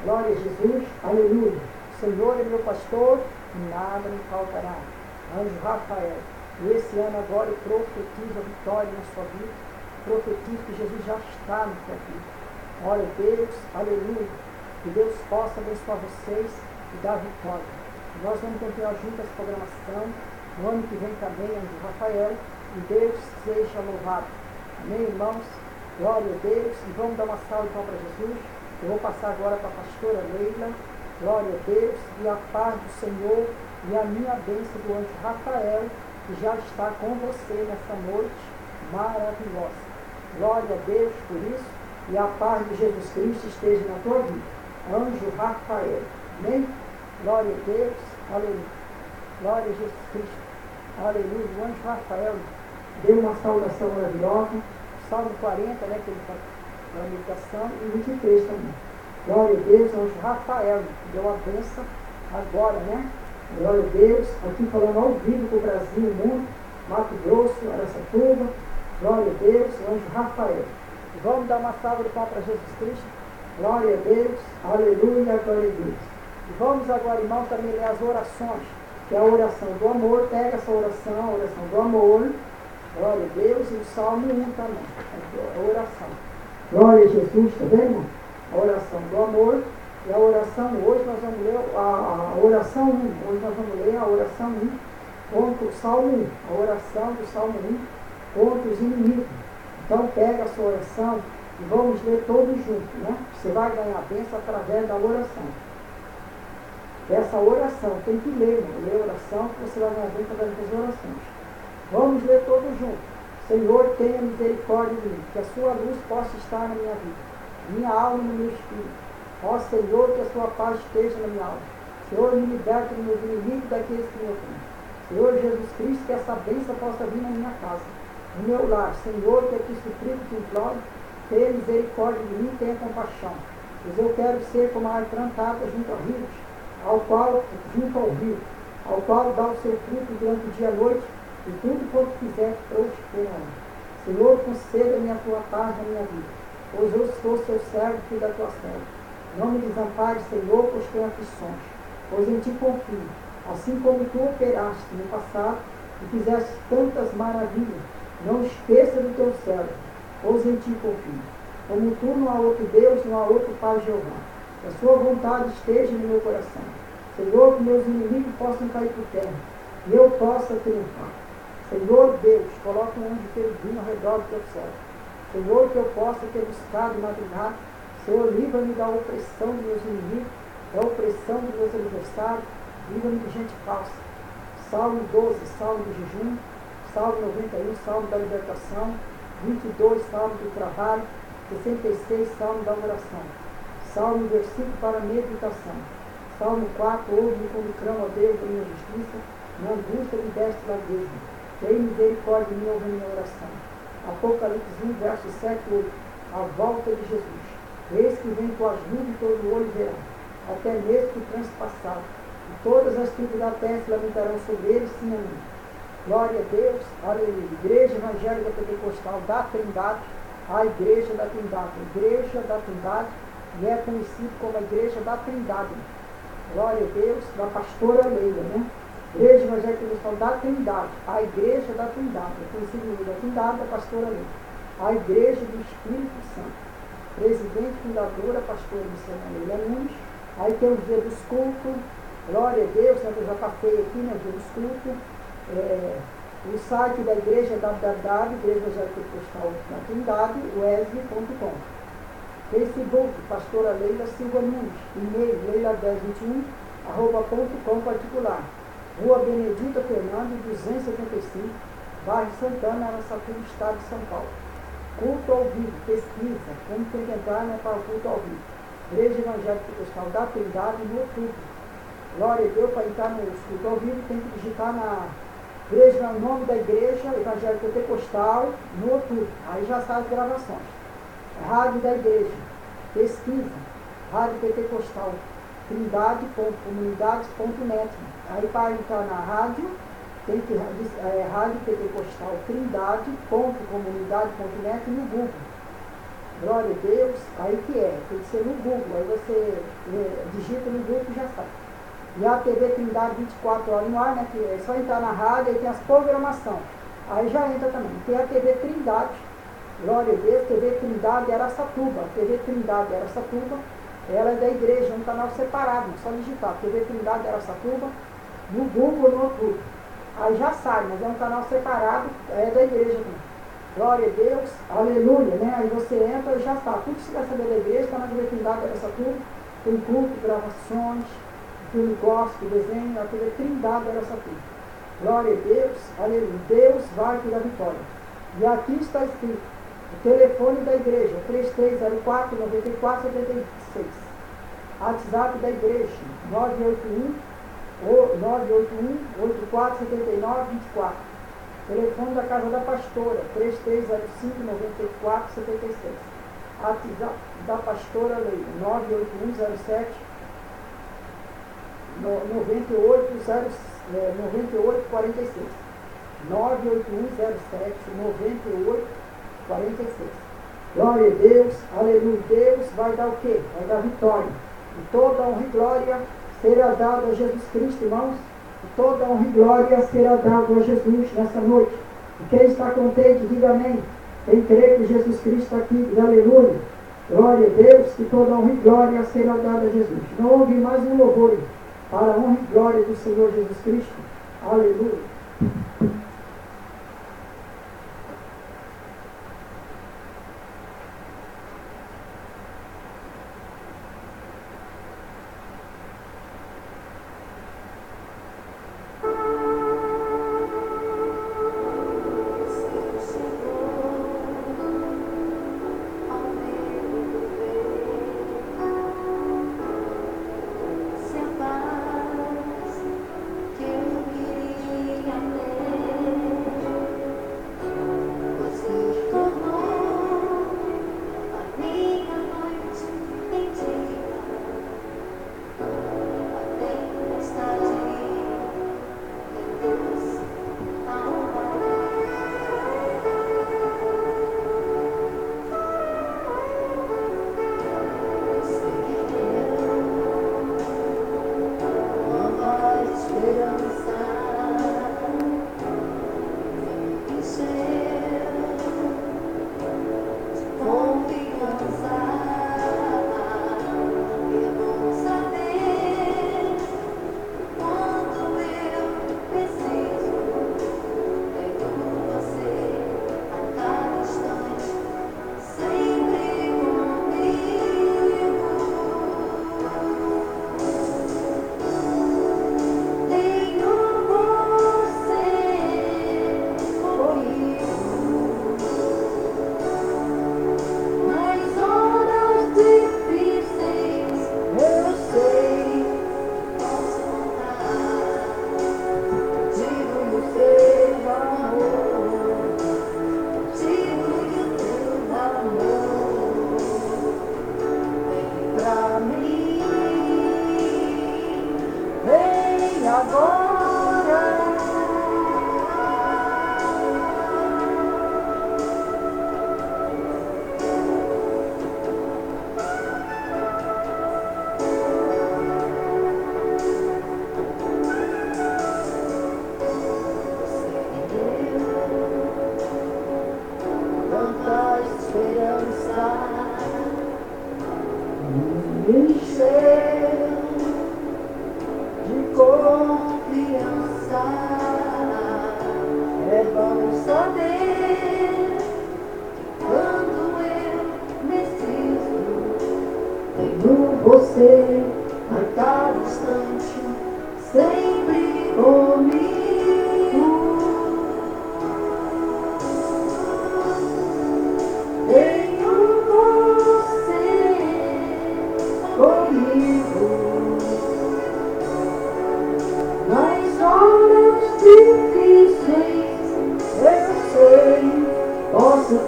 Glória a Jesus, aleluia. O Senhor é meu pastor, nada me faltará. Anjo Rafael, e esse ano agora eu profetizo a vitória na sua vida. Profetizo que Jesus já está na sua vida. Glória a Deus, aleluia. Que Deus possa abençoar vocês e dar vitória. Nós vamos continuar juntos essa programação. No ano que vem também, anjo Rafael. E Deus seja louvado. Amém, irmãos? Glória a Deus. E vamos dar uma salva então para Jesus. Eu vou passar agora para a pastora Leila. Glória a Deus. E a paz do Senhor e a minha bênção do anjo Rafael, que já está com você nessa noite maravilhosa. Glória a Deus por isso. E a paz de Jesus Cristo esteja na tua vida. Anjo Rafael. Amém? Glória a Deus. Aleluia. Glória a Jesus Cristo. Aleluia. O anjo Rafael deu uma saudação maravilhosa. Salmo 40, né? Que ele está na meditação. E 23 também. Glória a Deus. O anjo Rafael deu a bênção agora, né? Glória a Deus. Aqui falando ao vivo para o Brasil, o mundo. Mato Grosso, Araçatuba. Glória a Deus. O anjo Rafael. Vamos dar uma salva de palmas para Jesus Cristo. Glória a Deus. Aleluia. Glória a Deus. E vamos agora, irmãos, também ler as orações. Que é a oração do amor. Pega essa oração, a oração do amor. Glória a Deus. E o Salmo 1 também. A oração. Glória a Jesus. Está vendo? A oração do amor. E a oração, hoje nós vamos ler a oração 1. Hoje nós vamos ler a oração 1 contra o Salmo 1. A oração do Salmo 1 contra os inimigos. Então pega a sua oração e vamos ler todos juntos, né? Você vai ganhar a bênção através da oração. Essa oração, tem que ler, né? Ler a oração que você vai ganhar a bênção através das orações. Vamos ler todos juntos. Senhor, tenha misericórdia de mim, que a sua luz possa estar na minha vida, minha alma e no meu espírito. Ó Senhor, que a sua paz esteja na minha alma. Senhor, me liberte dos meus inimigos e daqueles que me oprimem. Senhor Jesus Cristo, que essa bênção possa vir na minha casa, no meu lar. Senhor, que aqui suplico, te imploro, tenha misericórdia de mim, tenha compaixão. Pois eu quero ser como a árvore plantada junto ao rio, ao qual dá o seu fruto durante o dia e a noite, e tudo quanto quiser prosperará. Senhor, conceda-me a tua paz na minha vida, pois eu sou seu servo, filho da tua serva. Não me desampares, Senhor, pois tenho aflições, pois em ti confio. Assim como tu operaste no passado e fizeste tantas maravilhas, não esqueça do teu servo, pois em ti confio. Como tu não há outro Deus, não há outro Pai Jeová. Que a sua vontade esteja no meu coração. Senhor, que meus inimigos possam cair por terra e eu possa triunfar. Senhor Deus, coloque um anjo querubim ao redor do teu servo. Senhor, que eu possa ter buscado e madrugado. Senhor, livra-me da opressão dos meus inimigos, da opressão dos meus adversários, livra-me de gente falsa. Salmo 12, Salmo do jejum, Salmo 91, Salmo da libertação, 22, Salmo do trabalho, 66, Salmo da oração. Salmo, versículo para meditação. Salmo 4, ouve-me quando clamo a Deus da minha justiça, na angústia me deste largueza. Tem misericórdia de mim, ouve minha oração. Apocalipse 1, verso 7 e 8. A volta de Jesus. Eis que vem com as nuvens, todo o olho verá, até mesmo que transpassado. E todas as tribos da terra se lamentarão sobre ele, sim, amém. Glória a Deus, aleluia. Igreja Evangélica Pentecostal da Trindade, a Igreja da Trindade. Igreja da Trindade, e é conhecido como a Igreja da Trindade. Glória a Deus, da Pastora Leila, né? Igreja Evangélica Pentecostal da Trindade, a Igreja da Trindade. É conhecido como da Trindade, da Pastora Leila. A Igreja do Espírito Santo. Presidente, fundadora, pastora missionária Leila Nunes. Aí tem o dia dos cultos. Glória a Deus, né, que eu já passei aqui, né, o dia dos cultos. O site da igreja é www.igreja Pentecostal da Trindade, wesley.com. Facebook, Pastora Leila Silva Nunes. E-mail, leila1021@com particular. Rua Benedita Fernandes, 275, bairro Santana, Araçatuba, estado de São Paulo. culto ao vivo, pesquisa, como tem que entrar, né, para o culto ao vivo. Igreja Evangélica Pentecostal da Trindade no YouTube. Glória a Deus, para entrar no culto ao vivo, tem que digitar na igreja, no nome da Igreja Evangélica Pentecostal no YouTube. Aí já sai as gravações. Rádio da Igreja, pesquisa, Rádio Pentecostal, trindade.comunidades.net. Aí para entrar na rádio, tem que Rádio Pentecostal Trindade.comunidade.net no Google. Glória a Deus, aí que tem que ser no Google, aí você digita no Google e já sai. E a TV Trindade 24 horas no ar, né, que é só entrar na rádio, aí tem as programações, aí já entra também. Tem a TV Trindade, glória a Deus, TV Trindade Araçatuba, TV Trindade Araçatuba, ela é da igreja, um canal separado, só digitar TV Trindade Araçatuba, no Google, no YouTube. Aí já sai, mas é um canal separado, é da igreja também. Glória a Deus, aleluia, né? Aí você entra e já está. Tudo que você vai saber da igreja está na TV Trindade Araçatuba, tem culto, gravações, filme gospel, desenho, a TV Trindade Araçatuba. Glória a Deus, aleluia. Deus vai te dar vitória. E aqui está escrito, o telefone da igreja, 3304-9476. WhatsApp da igreja, 981-8479-24. Telefone da casa da pastora, 3305-9476. WhatsApp da pastora Leila, 9846. 9846. Glória a Deus, aleluia. Deus vai dar o quê? Vai dar vitória. E toda honra e glória será dada a Jesus Cristo, irmãos. E toda honra e glória será dada a Jesus nessa noite. E quem está contente, diga amém. Quem crê que Jesus Cristo está aqui, aleluia. Glória a Deus, que toda honra e glória será dada a Jesus. Não ouve mais um louvor para a honra e glória do Senhor Jesus Cristo. Aleluia. Se a paz que eu queria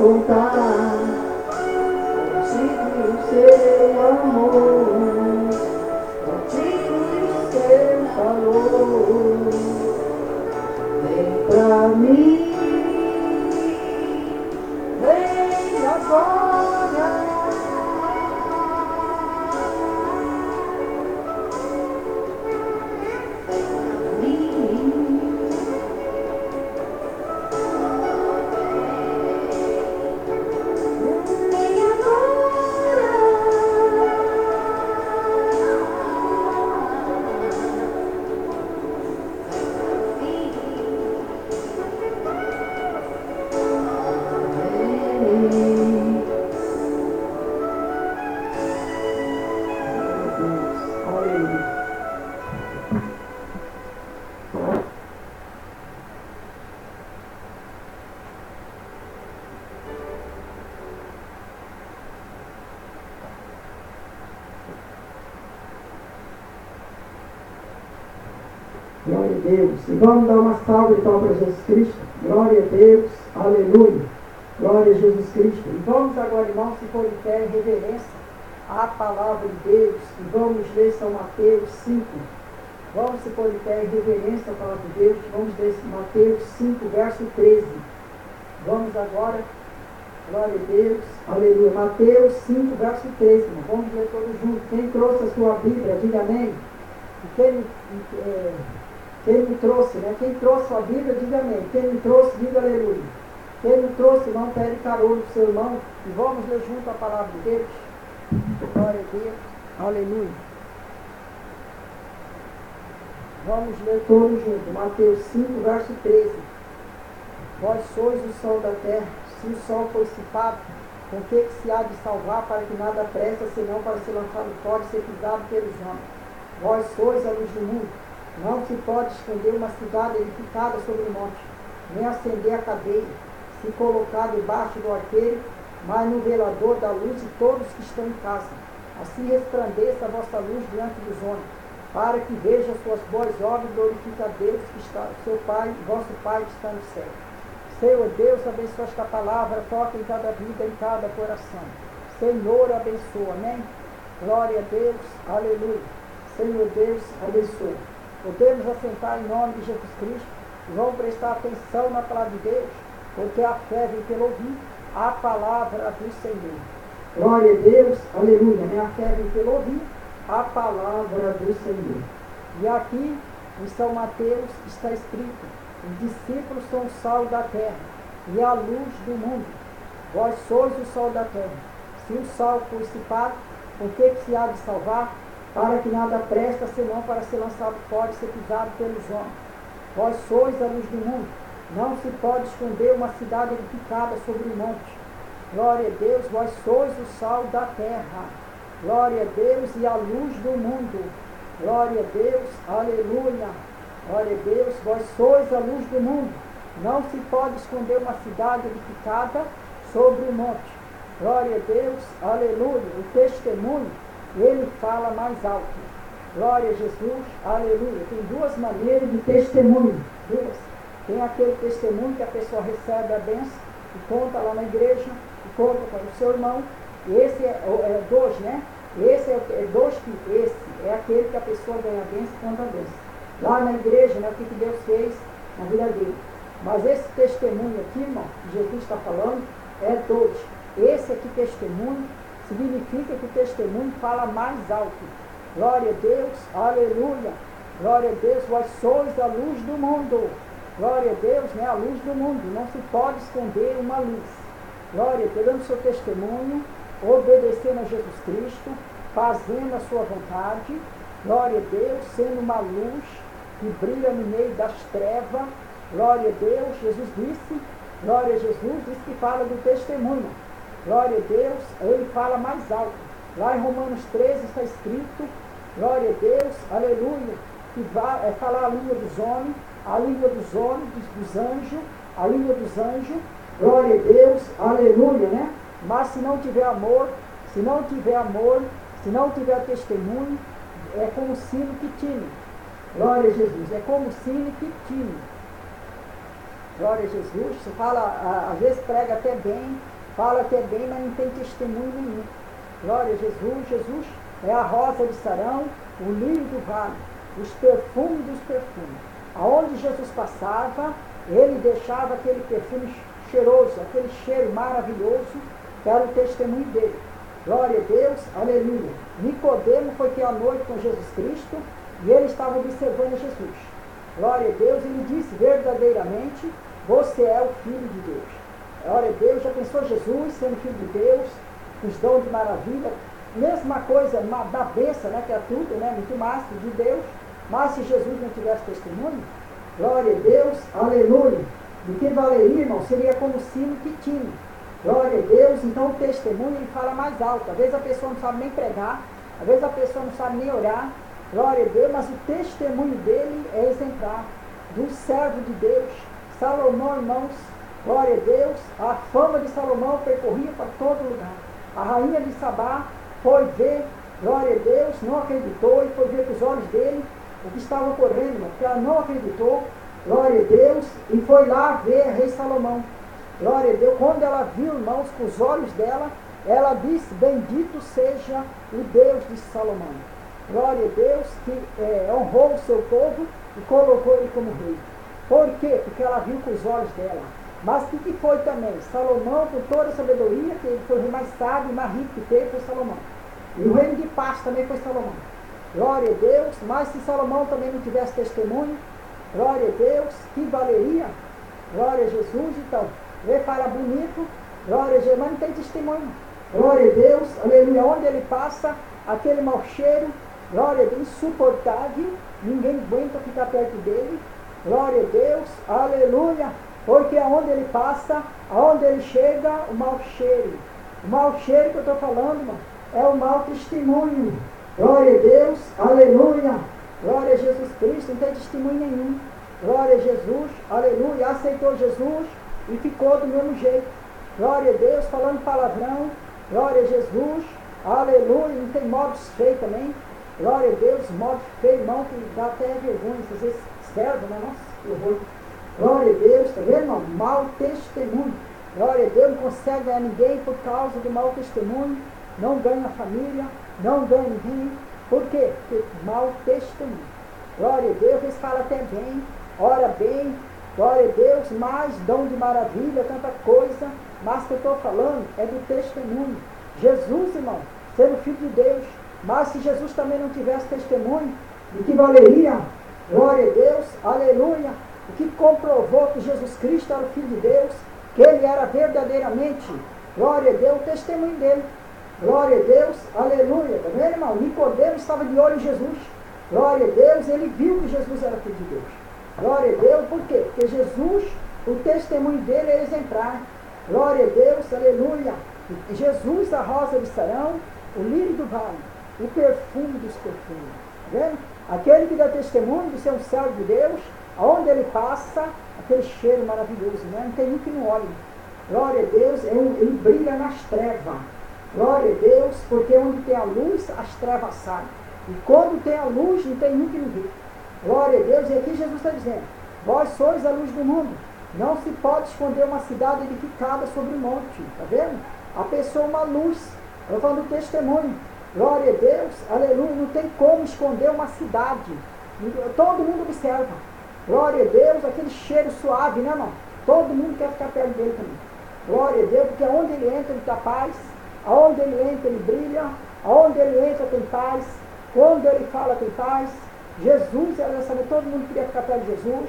contar contigo o seu amor, contigo o seu calor. Vem pra mim, vem agora. Glória a Deus. E vamos dar uma salva então para Jesus Cristo. Glória a Deus. Aleluia. Glória a Jesus Cristo. E vamos agora, irmãos, se for em pé, em reverência à palavra de Deus. E vamos ler São Mateus 5. Vamos se pôr em pé, em reverência à palavra de Deus. Vamos ler Mateus 5, verso 13. Vamos agora. Glória a Deus. Aleluia. Mateus 5, verso 13. Irmão. Vamos ler todos juntos. Quem trouxe a sua Bíblia, diga amém. Quem me trouxe, né? Quem trouxe a Bíblia, diga amém. Quem me trouxe, diga aleluia. Quem me trouxe, irmão, pede carona do seu irmão. E vamos ler junto a palavra de Deus. Glória a Deus. Aleluia. Vamos ler todos juntos. Mateus 5, verso 13. Vós sois o sol da terra. Se o sol for dissipado, com que se há de salvar, para que nada presta, senão para ser lançado fora e ser pisado pelos homens? Vós sois a luz do mundo. Não se pode esconder uma cidade edificada sobre o monte, nem acender a cadeia, se colocar debaixo do arqueiro, mas no velador da luz de todos que estão em casa. Assim resplandeça a vossa luz diante dos homens, para que vejam suas boas obras e glorifiquem a Deus que está, seu Pai, vosso Pai que está no céu. Senhor Deus, abençoa esta palavra, toca em cada vida, em cada coração. Senhor, abençoa, amém? Glória a Deus, aleluia. Senhor Deus, abençoa. Podemos assentar em nome de Jesus Cristo e vamos prestar atenção na palavra de Deus, porque a fé vem pelo ouvir a palavra do Senhor. Glória a Deus, aleluia. A fé vem pelo ouvir a palavra do Senhor. E aqui em São Mateus está escrito: os discípulos são o sal da terra e a luz do mundo. Vós sois o sol da terra. Se o sal for dissipado, com que se há de salvar? Para que nada presta, senão para ser lançado fora e ser pisado pelos homens. Vós sois a luz do mundo. Não se pode esconder uma cidade edificada sobre um monte. Glória a Deus, vós sois o sal da terra. Glória a Deus e a luz do mundo. Glória a Deus, aleluia. Glória a Deus, vós sois a luz do mundo. Não se pode esconder uma cidade edificada sobre um monte. Glória a Deus, aleluia. O testemunho, ele fala mais alto. Glória a Jesus, aleluia. Tem duas maneiras de testemunho. Duas. Tem aquele testemunho que a pessoa recebe a bênção e conta lá na igreja, e conta para o seu irmão. Esse é dois, né? Esse é aquele que a pessoa ganha a bênção e conta a bênção. Lá na igreja, né, o que Deus fez na vida dele. Mas esse testemunho aqui, irmão, que Jesus está falando, é dois. Esse aqui, testemunho, significa que o testemunho fala mais alto. Glória a Deus, aleluia. Glória a Deus, vós sois a luz do mundo. Glória a Deus, né? A luz do mundo. Não se pode esconder uma luz. Glória a Deus, dando seu testemunho, obedecendo a Jesus Cristo, fazendo a sua vontade. Glória a Deus, sendo uma luz que brilha no meio das trevas. Glória a Deus, Jesus disse, glória a Jesus, disse que fala do testemunho. Glória a Deus, ele fala mais alto. Lá em Romanos 13 está escrito, glória a Deus, aleluia, que vai falar a língua dos homens, a língua dos homens, dos anjos, a língua dos anjos, glória a Deus, aleluia, né? Mas se não tiver amor, se não tiver testemunho, é como sino que tine. Glória a Jesus, é como sino que tine. Glória a Jesus. Você fala, às vezes prega até bem, fala até bem, mas não tem testemunho nenhum. Glória a Jesus. Jesus é a rosa de Sarão, o lírio do vale, os perfumes dos perfumes. Aonde Jesus passava, ele deixava aquele perfume cheiroso, aquele cheiro maravilhoso, que era o testemunho dele. Glória a Deus, aleluia. Nicodemo foi ter a noite com Jesus Cristo e ele estava observando Jesus. Glória a Deus, ele disse verdadeiramente, você é o Filho de Deus. Glória a Deus, já pensou Jesus sendo Filho de Deus, os dons de maravilha, mesma coisa da bênção, né, que é tudo, né, muito mais que de Deus, mas se Jesus não tivesse testemunho, glória a Deus, aleluia, do que valeria, irmão, seria como o sino que tinha. Glória a Deus, então o testemunho ele fala mais alto. Às vezes a pessoa não sabe nem pregar, às vezes a pessoa não sabe nem orar, glória a Deus, mas o testemunho dele é exemplar, do servo de Deus, Salomão, irmãos, glória a Deus, a fama de Salomão percorria para todo lugar. A rainha de Sabá foi ver, glória a Deus, não acreditou, e foi ver com os olhos dele o que estava ocorrendo, irmão, porque ela não acreditou, glória a Deus, e foi lá ver rei Salomão. Glória a Deus, quando ela viu, irmãos, com os olhos dela, ela disse, bendito seja o Deus de Salomão. Glória a Deus, que honrou o seu povo e colocou ele como rei. Por quê? Porque ela viu com os olhos dela. Mas o que foi também? Salomão, com toda a sabedoria, que ele foi o rei mais sábio e mais rico que teve, foi Salomão. E o reino de paz também foi Salomão. Glória a Deus, mas se Salomão também não tivesse testemunho, glória a Deus, que valeria? Glória a Jesus, então. Ele fala bonito, glória a Jesus, mas não tem testemunho. Glória a Deus, aleluia. Onde ele passa, aquele mau cheiro, glória a Deus, insuportável, ninguém aguenta ficar perto dele. Glória a Deus, aleluia. Porque aonde ele passa, aonde ele chega, o mau cheiro. O mau cheiro que eu estou falando, irmão, é o mau testemunho. Glória a Deus, aleluia. Glória a Jesus Cristo, não tem testemunho nenhum. Glória a Jesus, aleluia. Aceitou Jesus e ficou do mesmo jeito. Glória a Deus, falando palavrão. Glória a Jesus, aleluia. Não tem modos feios também. Glória a Deus, modo feio, irmão, que dá até vergonha. Às vezes serve, né? Nossa, que horror. Glória a Deus, está vendo, irmão? Mau testemunho. Glória a Deus, não consegue ganhar ninguém por causa do mau testemunho. Não ganha a família, não ganha ninguém. Por quê? Porque mau testemunho. Glória a Deus, eles falam até bem, ora bem, glória a Deus, mais dom de maravilha, tanta coisa, mas o que eu estou falando é do testemunho. Jesus, irmão, sendo filho de Deus, mas se Jesus também não tivesse testemunho, de que valeria? Glória a Deus, aleluia. O que comprovou que Jesus Cristo era o Filho de Deus, que ele era verdadeiramente, glória a Deus, o testemunho dele. Glória a Deus, aleluia. Tá vendo, irmão? Nicodemo estava de olho em Jesus. Glória a Deus, ele viu que Jesus era Filho de Deus. Glória a Deus, por quê? Porque Jesus, o testemunho dele é exemplar. Glória a Deus, aleluia. E Jesus, a rosa de Sarão, o lírio do vale, o perfume dos perfumes. Tá vendo? Aquele que dá testemunho de ser um servo de Deus, aonde ele passa, aquele cheiro maravilhoso, né? Não tem um que não olhe. Glória a Deus, ele brilha nas trevas. Glória a Deus, porque onde tem a luz, as trevas saem. E quando tem a luz, não tem um que não vê. Glória a Deus, e aqui Jesus está dizendo, vós sois a luz do mundo. Não se pode esconder uma cidade edificada sobre o monte. Está vendo? A pessoa é uma luz. Eu estou falando do testemunho. Glória a Deus, aleluia. Não tem como esconder uma cidade. Todo mundo observa. Glória a Deus, aquele cheiro suave, né, irmão? Todo mundo quer ficar perto dele também. Glória a Deus, porque aonde ele entra, ele dá paz. Aonde ele entra, ele brilha. Aonde ele entra, tem paz. Quando ele fala, tem paz. Jesus, todo mundo queria ficar perto de Jesus.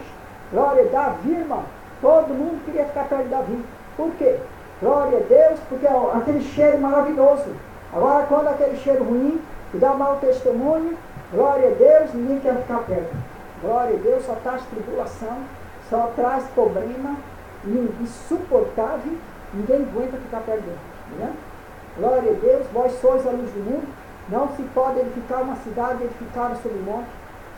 Glória a Davi, irmão. Todo mundo queria ficar perto de Davi. Por quê? Glória a Deus, porque aquele cheiro maravilhoso. Agora, quando aquele cheiro ruim, que dá mau testemunho, glória a Deus, ninguém quer ficar perto. Glória a Deus, só traz tribulação, só traz problema, insuportável, ninguém aguenta ficar perto dele. Né? Glória a Deus, vós sois a luz do mundo, não se pode edificar uma cidade edificada sobre o monte,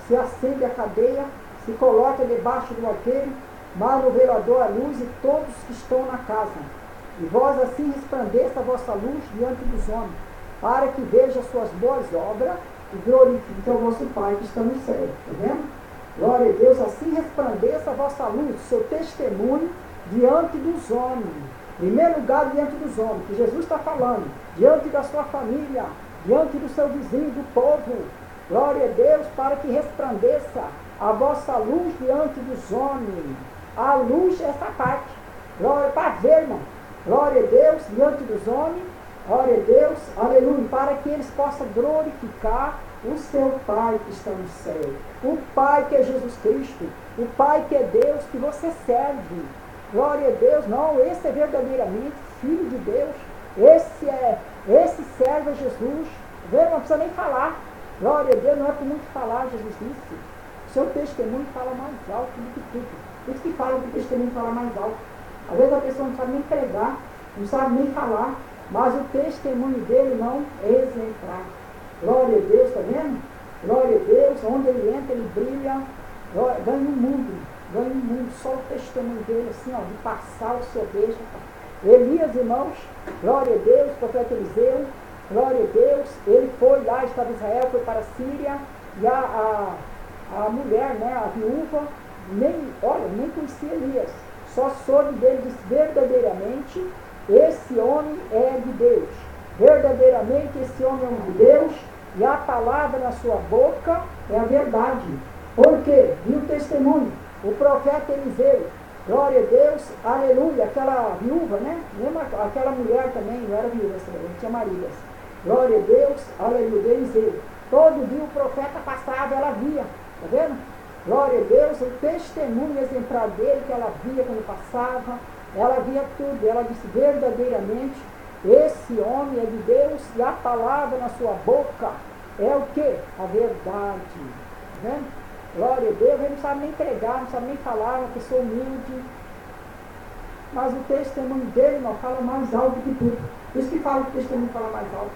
se acende a cadeia, se coloca debaixo do alqueire, mas no velador a luz e todos que estão na casa. E vós assim resplandeça a vossa luz diante dos homens, para que veja as suas boas obras e glorifique ao vosso Pai que está no céu. Está vendo? Glória a Deus, assim resplandeça a vossa luz, o seu testemunho diante dos homens. Em primeiro lugar, diante dos homens, que Jesus está falando, diante da sua família, diante do seu vizinho, do povo. Glória a Deus, para que resplandeça a vossa luz diante dos homens. A luz é essa parte. Glória para ver, irmão. Glória a Deus, diante dos homens. Glória a Deus, aleluia, para que eles possam glorificar o seu Pai que está no céu. O Pai que é Jesus Cristo. O Pai que é Deus, que você serve. Glória a Deus, não, esse é verdadeiramente Filho de Deus. Esse serve a Jesus. Não precisa nem falar. Glória a Deus, não é por muito falar, Jesus disse. O seu testemunho fala mais alto do que tudo. Por isso que fala que o testemunho fala mais alto. Às vezes a pessoa não sabe nem pregar, não sabe nem falar, mas o testemunho dele não é exemplar. Glória a Deus, está vendo? Glória a Deus, onde ele entra, ele brilha, ganha o mundo, só o testemunho dele, assim, ó, de passar o seu beijo. Elias, irmãos, glória a Deus, profeta Eliseu, glória a Deus, ele foi lá, estava em Israel, foi para a Síria, e a mulher, né, a viúva, nem conhecia Elias, só soube dele, disse, verdadeiramente, esse homem é de Deus, verdadeiramente esse homem é um de Deus, e a palavra na sua boca é a verdade. Por quê? Viu o testemunho, o profeta Eliseu, glória a Deus, aleluia, aquela viúva, né? Lembra aquela mulher também, não era viúva, não tinha maridas. Glória a Deus, aleluia, Eliseu. Todo dia o profeta passava, ela via, tá vendo? Glória a Deus, o testemunho exemplar dele que ela via quando passava, ela via tudo, ela disse verdadeiramente, esse homem é de Deus e a palavra na sua boca é o quê? A verdade. Tá vendo? Glória a Deus, ele não sabe nem pregar, não sabe nem falar, uma pessoa humilde. Mas o testemunho dele, irmão, fala mais alto que tudo. Por isso que fala que o testemunho fala mais alto.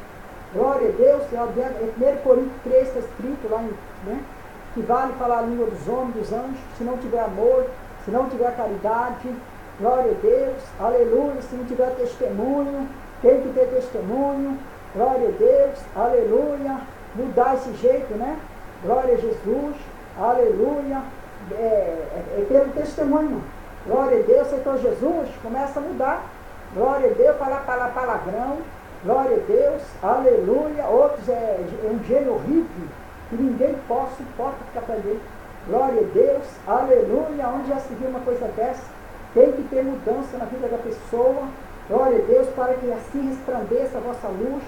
Glória a Deus, em 1 Coríntios 3 está escrito lá, né? Que vale falar a língua dos homens, dos anjos, se não tiver amor, se não tiver caridade. Glória a Deus, aleluia, se não tiver testemunho, tem que ter testemunho. Glória a Deus, aleluia, mudar esse jeito, né? Glória a Jesus, aleluia, pelo testemunho. Glória a Deus, aceitou Jesus, começa a mudar. Glória a Deus, falar palavrão. Glória a Deus, aleluia. Outros é um gênio horrível, que ninguém suporta ficar perto dele. Glória a Deus, aleluia. Onde já se viu uma coisa dessa? Tem que ter mudança na vida da pessoa. Glória a Deus, para que assim resplandeça a vossa luz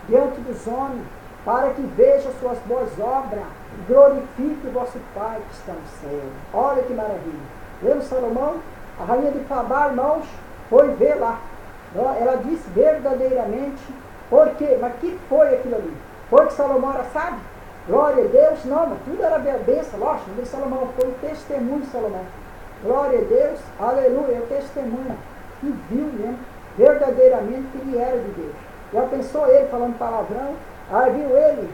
diante dos homens, para que veja suas boas obras, glorifique o vosso Pai que está no céu. Olha que maravilha. Lembra Salomão? A rainha de Sabá, irmãos, foi ver lá. Ela disse verdadeiramente, por quê? Mas que foi aquilo ali? Foi que Salomão era sábio? Glória a Deus, não, mas tudo era bênção, lógico, de Salomão, foi o testemunho de Salomão. Glória a Deus, aleluia, é o testemunho que viu mesmo, verdadeiramente que ele era de Deus. Já pensou ele falando palavrão? Aí viu ele,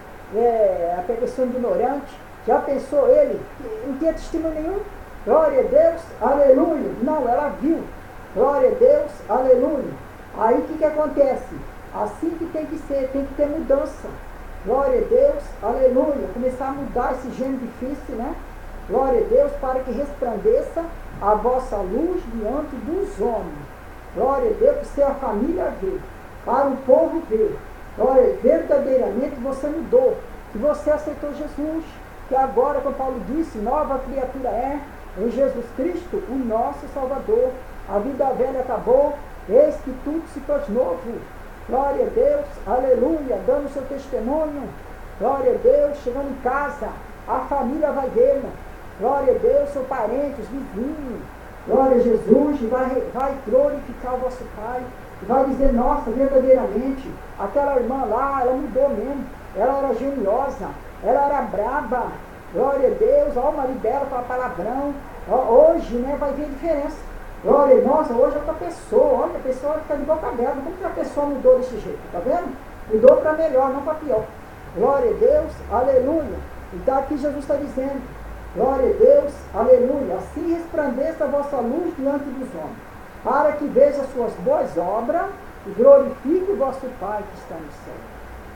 a pessoa ignorante, já pensou ele, não tinha testemunho nenhum? Glória a Deus, aleluia. Não, ela viu. Glória a Deus, aleluia. Aí o que acontece? Assim que tem que ser, tem que ter mudança. Glória a Deus, aleluia. Começar a mudar esse gênero difícil, né? Glória a Deus, para que resplandeça a vossa luz diante dos homens. Glória a Deus, para a família ver, para o povo ver. Glória, verdadeiramente você mudou, que você aceitou Jesus, que agora, como Paulo disse, nova criatura é em Jesus Cristo, o nosso Salvador. A vida velha acabou, eis que tudo se fez novo. Glória a Deus, aleluia, dando o seu testemunho. Glória a Deus, chegando em casa, a família vai ver, irmão. Glória a Deus, seu parente, os vizinhos. Glória a Jesus, vai glorificar o vosso Pai. Vai dizer, nossa, verdadeiramente, aquela irmã lá, ela mudou mesmo. Ela era geniosa, ela era braba. Glória a Deus, ó, o marido dela fala palavrão. Ó, hoje, né, vai ver a diferença. Glória, nossa, hoje é outra pessoa. Olha, a pessoa fica de boca aberta. Como que a pessoa mudou desse jeito? Tá vendo? Mudou para melhor, não para pior. Glória a Deus, aleluia. Então aqui Jesus está dizendo, glória a Deus, aleluia. Assim resplandeça a vossa luz diante dos homens, para que veja as suas boas obras e glorifique o vosso Pai que está no céu.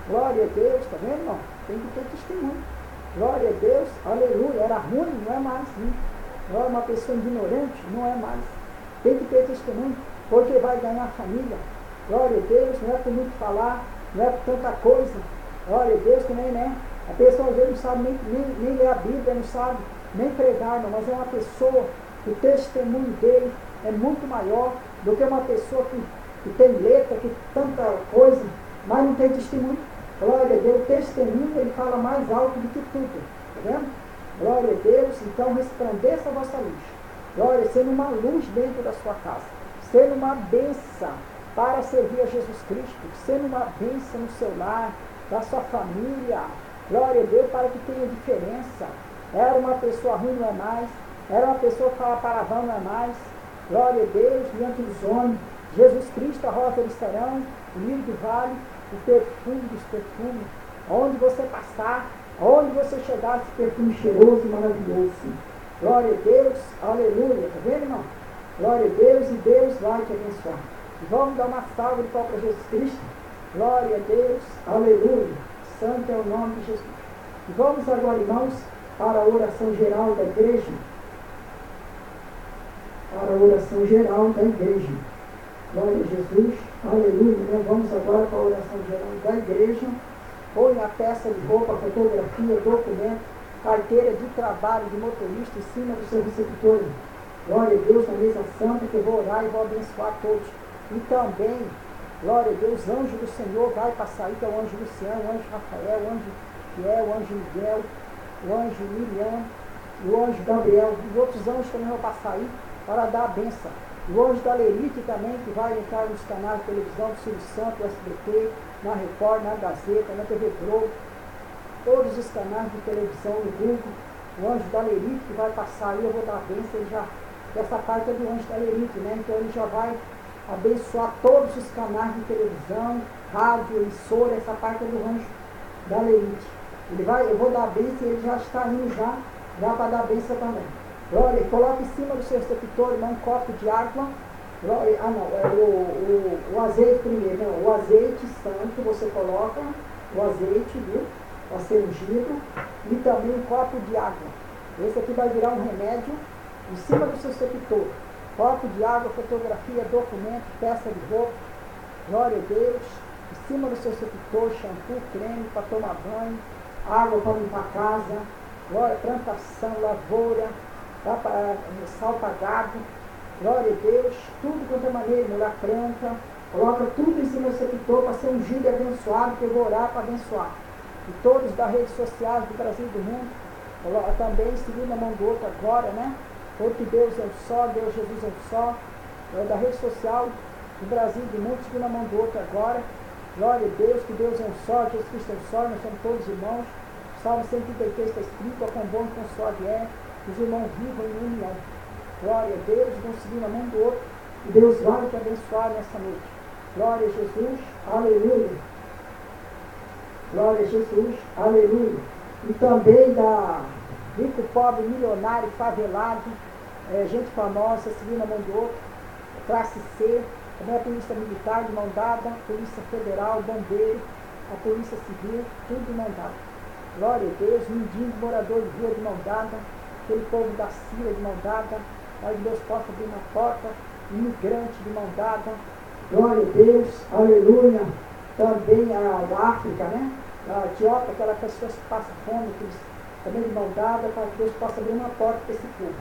Glória a Deus, está vendo, irmão? Tem que ter testemunho. Glória a Deus, aleluia. Era ruim, não é mais. Não é uma pessoa ignorante, não é mais. Tem que ter testemunho, porque vai ganhar família. Glória a Deus, não é por muito falar, não é por tanta coisa. Glória a Deus também, né? A pessoa às vezes não sabe nem ler a Bíblia, não sabe nem pregar, não, mas é uma pessoa que o testemunho dele é muito maior do que uma pessoa que tem letra, que tanta coisa, mas não tem testemunho. Glória a Deus, o testemunho ele fala mais alto do que tudo, tá vendo? Glória a Deus, então resplandeça a vossa luz. Glória, sendo uma luz dentro da sua casa, sendo uma bênção para servir a Jesus Cristo, sendo uma bênção no seu lar, da sua família. Glória a Deus, para que tenha diferença. Era uma pessoa ruim, não é mais. Era uma pessoa que fala palavrão, não é mais. Glória a Deus, diante dos homens. Jesus Cristo, a rosa do Sarão, o lírio do vale, o perfume dos perfumes. Onde você passar, onde você chegar, esse perfume cheiroso e maravilhoso. Glória a Deus, aleluia. Tá vendo, irmão? Glória a Deus, e Deus vai te abençoar. E vamos dar uma salva de palmas para Jesus Cristo. Glória a Deus, aleluia. Santo é o nome de Jesus. E vamos agora, irmãos, para a oração geral da igreja. Para a oração geral da igreja. Glória a Jesus, aleluia. Nós vamos agora para a oração geral da igreja. Põe a peça de roupa, fotografia, documento, carteira de trabalho de motorista em cima do seu receptor. Glória a Deus, na mesa santa, que eu vou orar e vou abençoar todos. E também, glória a Deus, anjo do Senhor vai passar aí, que é o anjo Luciano, o anjo Rafael, o anjo Fiel, o anjo Miguel, o anjo Miriam, o anjo Gabriel, e outros anjos também vão passar aí para dar a bênção. O anjo da Lerite também, que vai entrar nos canais de televisão do Silvio Santos, do SBT, na Record, na Gazeta, na TV Globo, todos os canais de televisão, no Google. O anjo da Lerite que vai passar aí, eu vou dar a bênção, ele já, essa parte é do anjo da Lerite, né? Então ele já vai abençoar todos os canais de televisão, rádio, emissora, essa parte é do anjo da Lerite. Eu vou dar a bênção e ele já está indo já para dar a bênção também. Glória, coloque em cima do seu receptor, um copo de água. Glória, o azeite primeiro, não, o azeite santo, você coloca o azeite, viu? Para ser ungido, e também um copo de água. Esse aqui vai virar um remédio em cima do seu receptor. Copo de água, fotografia, documento, peça de roupa. Glória a Deus. Em cima do seu receptor, shampoo, creme para tomar banho, água para limpar a casa, glória, plantação, lavoura, salpagado, glória a Deus, tudo quanto é maneira, mulher planta, coloca tudo em cima do receptor para ser ungido e abençoado, que eu vou orar para abençoar. E todos das redes sociais do Brasil e do mundo, coloca também seguindo a mão do outro agora, né? Porque Deus é um só, Deus Jesus é um só. Da rede social do Brasil e do mundo, seguindo a mão do outro agora. Glória a Deus, que Deus é um só, Jesus Cristo é um só, nós somos todos irmãos. Salmo 133 está escrito, ó quão bom e quão suave é, os irmãos vivam em união. Glória a Deus, vão seguindo a mão do outro, e Deus vai te abençoar nessa noite. Glória a Jesus, aleluia. Glória a Jesus, aleluia. E também da rico, pobre, milionário, favelado, gente famosa, seguindo a mão do outro, classe C, também a polícia militar de mão dada, polícia federal, bombeiro, a polícia civil, tudo de mão dada. Glória a Deus, mendigo, morador de rua de mão dada, aquele povo da Síria de mão dada, para que Deus possa abrir uma porta, imigrante de mão dada. Glória a Deus, aleluia. Também a África, né? A Etiópia, aquelas pessoas que passam fome, também de mão dada, para que Deus possa abrir uma porta para esse povo.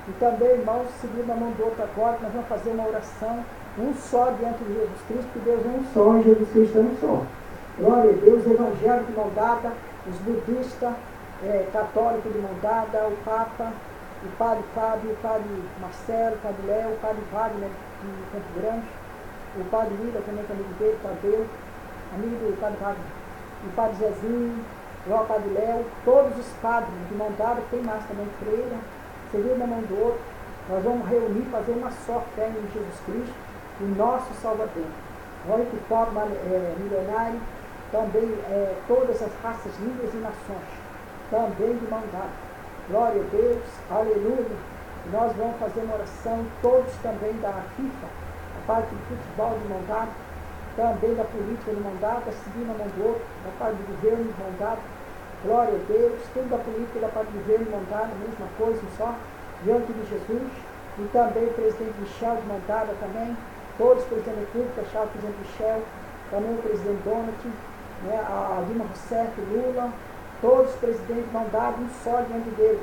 E também, irmãos, seguindo a mão do outro agora, nós vamos fazer uma oração, um só diante de Jesus Cristo, que Deus é um só, e Jesus Cristo é um só. Glória a Deus, evangélico de mão dada, os budistas, católicos de mão dada, o Papa, o Padre Fábio, o Padre Marcelo, o Padre Léo, o Padre Wagner de Campo Grande, o Padre Lila também, que é amigo dele, Tadeu, amigo do Padre Wagner, o Padre Zezinho, o Padre Léo, todos os padres de mão dada, tem mais também freira, seguindo a mão do outro, nós vamos reunir, fazer uma só fé em Jesus Cristo, o nosso Salvador. Olha que pobre, milionário, também todas as raças, línguas e nações, também de mão dada. Glória a Deus, aleluia. Nós vamos fazer uma oração, todos também da FIFA, a parte do futebol de mão dada, também da política de mão dada, seguindo a mão do outro, da parte do governo de mão dada, Glória a Deus. Tudo a política para viver e mandar a mesma coisa só, diante de Jesus. E também o presidente Michel de Mandada também. Todos os presidentes da Culto, o presidente Michel, também o presidente Donald, né, a Dilma Rousseff, Lula, todos os presidentes mandados um só diante de Deus.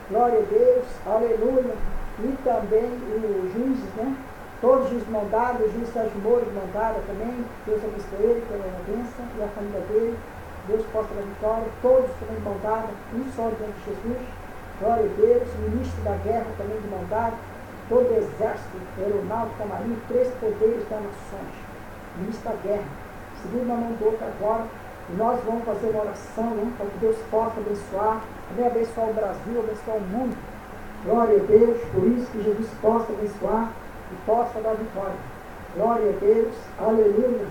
Glória a Deus, aleluia. E também os juízes, né? Todos os juízes mandados, o juiz Sérgio Moro de Mandada também. Deus abençoe ele pela bênção e a família dele. Deus possa dar vitória. Todos também mandados, um só diante de Jesus. Glória a Deus. O ministro da guerra também de Mandada. Todo o exército, aeronáutica, marinha, 3 poderes das nações. Ministro da guerra. Segunda mão do outro agora. E nós vamos fazer uma oração, né, para que Deus possa abençoar, também abençoar o Brasil, abençoar o mundo. Glória a Deus, por isso que Jesus possa abençoar e possa dar vitória. Glória a Deus, aleluia.